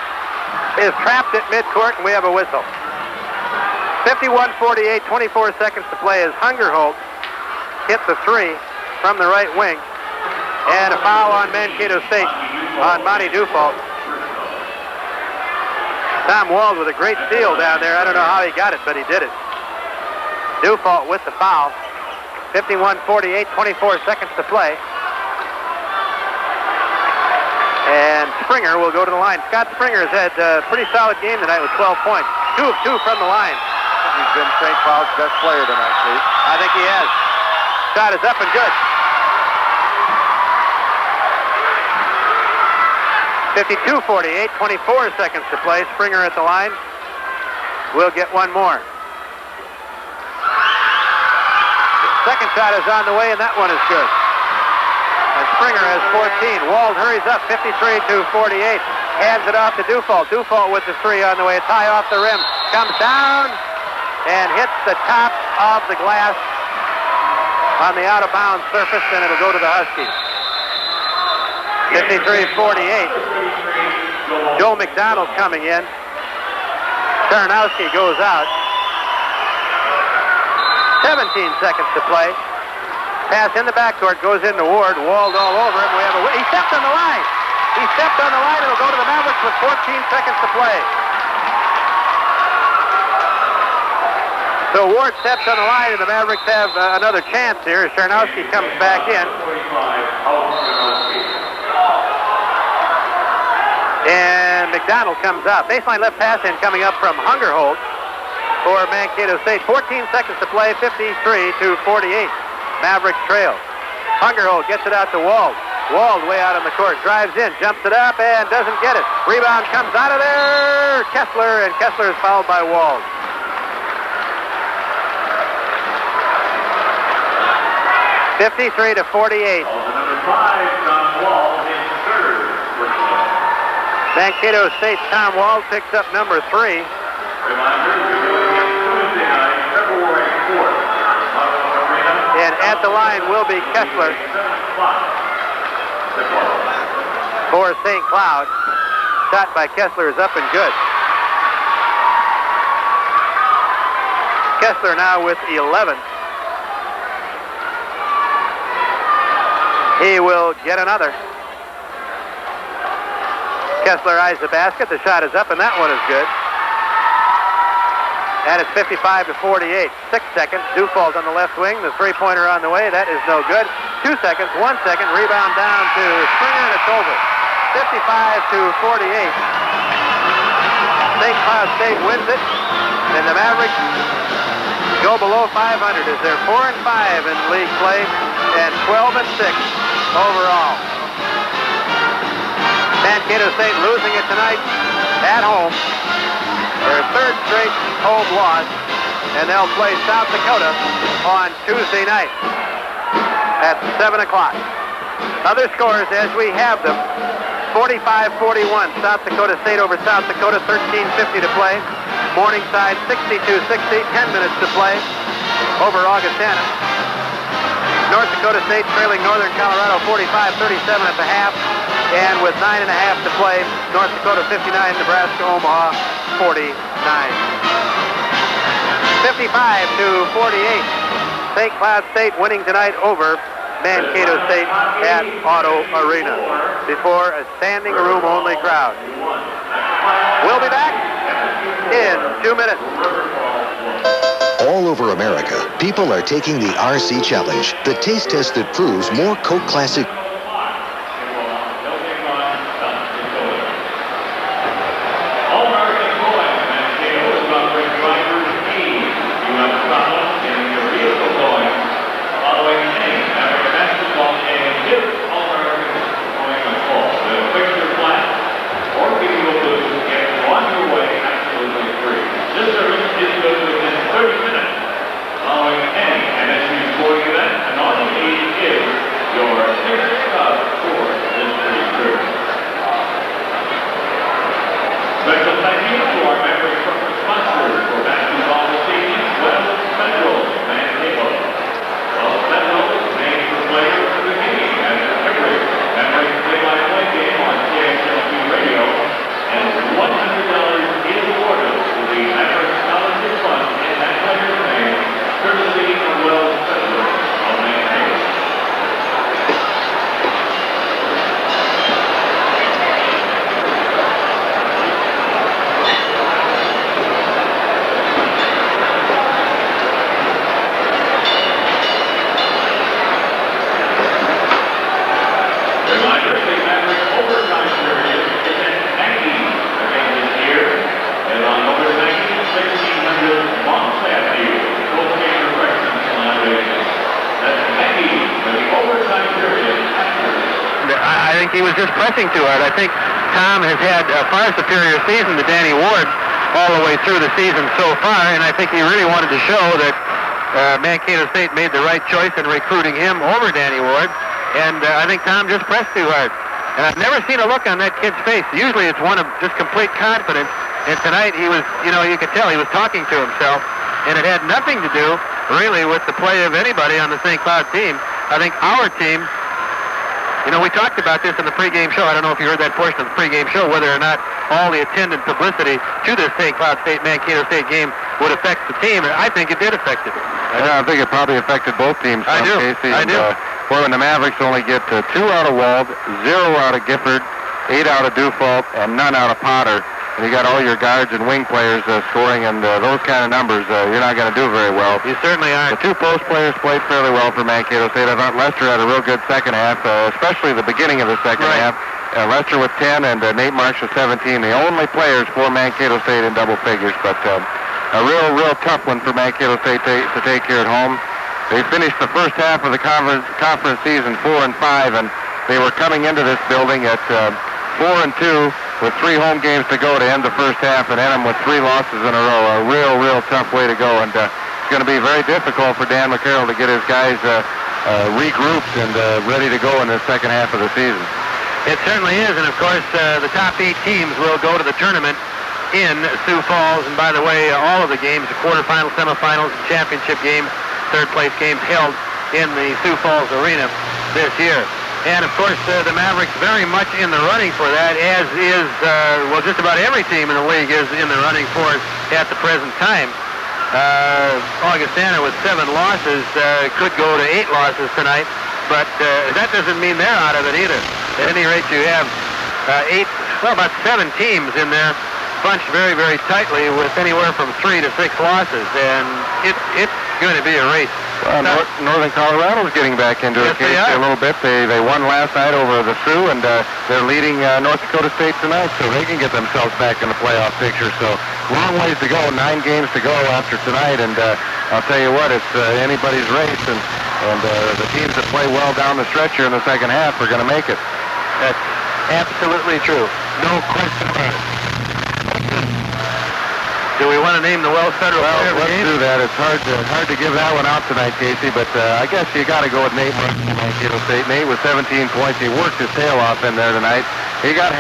is trapped at midcourt, and we have a whistle. 51-48, 24 seconds to play as Hungerholt hit the three from the right wing. And a foul on Mankato State on Monty Dufault. Tom Wald with a great steal down there. I don't know how he got it, but he did it. Dufault with the foul. 51-48, 24 seconds to play. And Springer will go to the line. Scott Springer has had a pretty solid game tonight with 12 points. 2 of 2 from the line. He's been St. Cloud's best player tonight, Steve. I think he has. Shot is up and good. 52-48, 24 seconds to play. Springer at the line. We'll get one more. Second shot is on the way, and that one is good. And Springer has 14. Wald hurries up, 53-48. Hands it off to Dufault. Dufault with the three on the way. A tie off the rim. Comes down and hits the top of the glass on the out-of-bounds surface, and it'll go to the Huskies. 53-48. Joe McDonald coming in. Charnowski goes out. 17 seconds to play. Pass in the backcourt, goes into Ward. Wald all over him. He stepped on the line. He stepped on the line. It'll go to the Mavericks with 14 seconds to play. So Ward steps on the line, and the Mavericks have another chance here as Charnowski comes back in. And McDonald comes out. Baseline left pass in coming up from Hungerholt for Mankato State. 14 seconds to play, 53-48. Mavericks trail. Hungerholt gets it out to Wald. Wald way out on the court. Drives in, jumps it up, and doesn't get it. Rebound comes out of there. Kessler, and Kessler is fouled by Wald. (53-48). Mankato State Tom Wald picks up number 3. And at the line will be Kessler for St. Cloud. Shot by Kessler is up and good. Kessler now with 11. He will get another. Kessler eyes the basket. The shot is up, and that one is good. And it's 55-48. 6 seconds. Dufault on the left wing. The three-pointer on the way. That is no good. 2 seconds. 1 second. Rebound down to Springer, and it's over. 55-48. St. Cloud State wins it, and the Mavericks go below 500 as they're 4-5 in league play and 12-6 overall. Mankato State losing it tonight at home. Their third straight home loss, and they'll play South Dakota on Tuesday night at 7 o'clock. Other scores as we have them. 45-41, South Dakota State over South Dakota, 13:50 to play. Morningside 62-60, 10 minutes to play over Augustana. North Dakota State trailing Northern Colorado 45-37 at the half. And with 9.5 to play, North Dakota 59, Nebraska Omaha 49. 55-48. St. Cloud State winning tonight over Mankato State at Auto Arena before a standing room only crowd. We'll be back in 2 minutes. All All over America, people are taking the RC Challenge, the taste test that proves more Coke Classic. All-American boys, Mankato is offering drivers speed. You have problems getting your vehicle going. Following any American basketball game, give All-American going a call. They'll fix your flat or give you a boost to get you on your way absolutely free. This service is good within 30 minutes. Following any MSU sporting event, and all you need is your ticket stub for this free service. Special thank you to our member corporate sponsors for basketball this evening, Wells Federal, Mankato. Wells Federal is named the player of the game as every memory play-by-play game on KXLQ radio, and $100 is awarded to the Maverick Scholarship Fund in that player's name, courtesy of Wells Federal of Mankato. Reminder, the Maverick overtime period is at Mackey. Again this year is on over 1600 Longstaff Field. Both game refreshments and libations. That's Mackey for the overtime period after. I think he was just pressing too hard. I think Tom has had a far superior season to Danny Ward all the way through the season so far, and I think he really wanted to show that Mankato State made the right choice in recruiting him over Danny Ward, and I think Tom just pressed too hard. And I've never seen a look on that kid's face. Usually it's one of just complete confidence, and tonight he was, you could tell he was talking to himself, and it had nothing to do really with the play of anybody on the St. Cloud team. I think our team, we talked about this in the pregame show. I don't know if you heard that portion of the pregame show, whether or not all the attendant publicity to this St. Cloud Mankato State game would affect the team. And I think it did affect it. I think it probably affected both teams. I do. Casey, I do. When the Mavericks only get 2 out of Wald, 0 out of Gifford, 8 out of Dufault, and none out of Potter, and you got all your guards and wing players scoring, and those kind of numbers, you're not going to do very well. You certainly aren't. The 2 post players played fairly well for Mankato State. I thought Lester had a real good second half, especially the beginning of the second half. Lester with 10 and Nate Marsh with 17, the only players for Mankato State in double figures, but a real tough one for Mankato State to take here at home. They finished the first half of the conference season 4-5, and they were coming into this building at 4-2 with 3 home games to go to end the first half, and end them with 3 losses in a row. A real tough way to go, and it's going to be very difficult for Dan McCarroll to get his guys regrouped and ready to go in the second half of the season. It certainly is, and of course the top 8 teams will go to the tournament in Sioux Falls, and by the way, all of the games, the quarterfinals, semifinals, and championship games, third place games held in the Sioux Falls Arena this year. And of course the Mavericks very much in the running for that, as is, just about every team in the league is in the running for it at the present time. Augustana with 7 losses could go to 8 losses tonight, but that doesn't mean they're out of it either. At any rate, you have about 7 teams in there, bunched very, very tightly with anywhere from 3 to 6 losses, and it's going to be a race. Northern Colorado's getting back into it a little bit. They won last night over the Sioux, and they're leading North Dakota State tonight, so they can get themselves back in the playoff picture. So long ways to go, 9 games to go after tonight, and I'll tell you what, it's anybody's race, and the teams that play well down the stretch here in the second half are going to make it. That's absolutely true. No question about it. Do we want to name the Wells Federal player of the game? Let's do that. It's hard to give that one out tonight, Casey, but I guess you got to go with Nate Martin from Mankato State. Nate with 17 points. He worked his tail off in there tonight. He got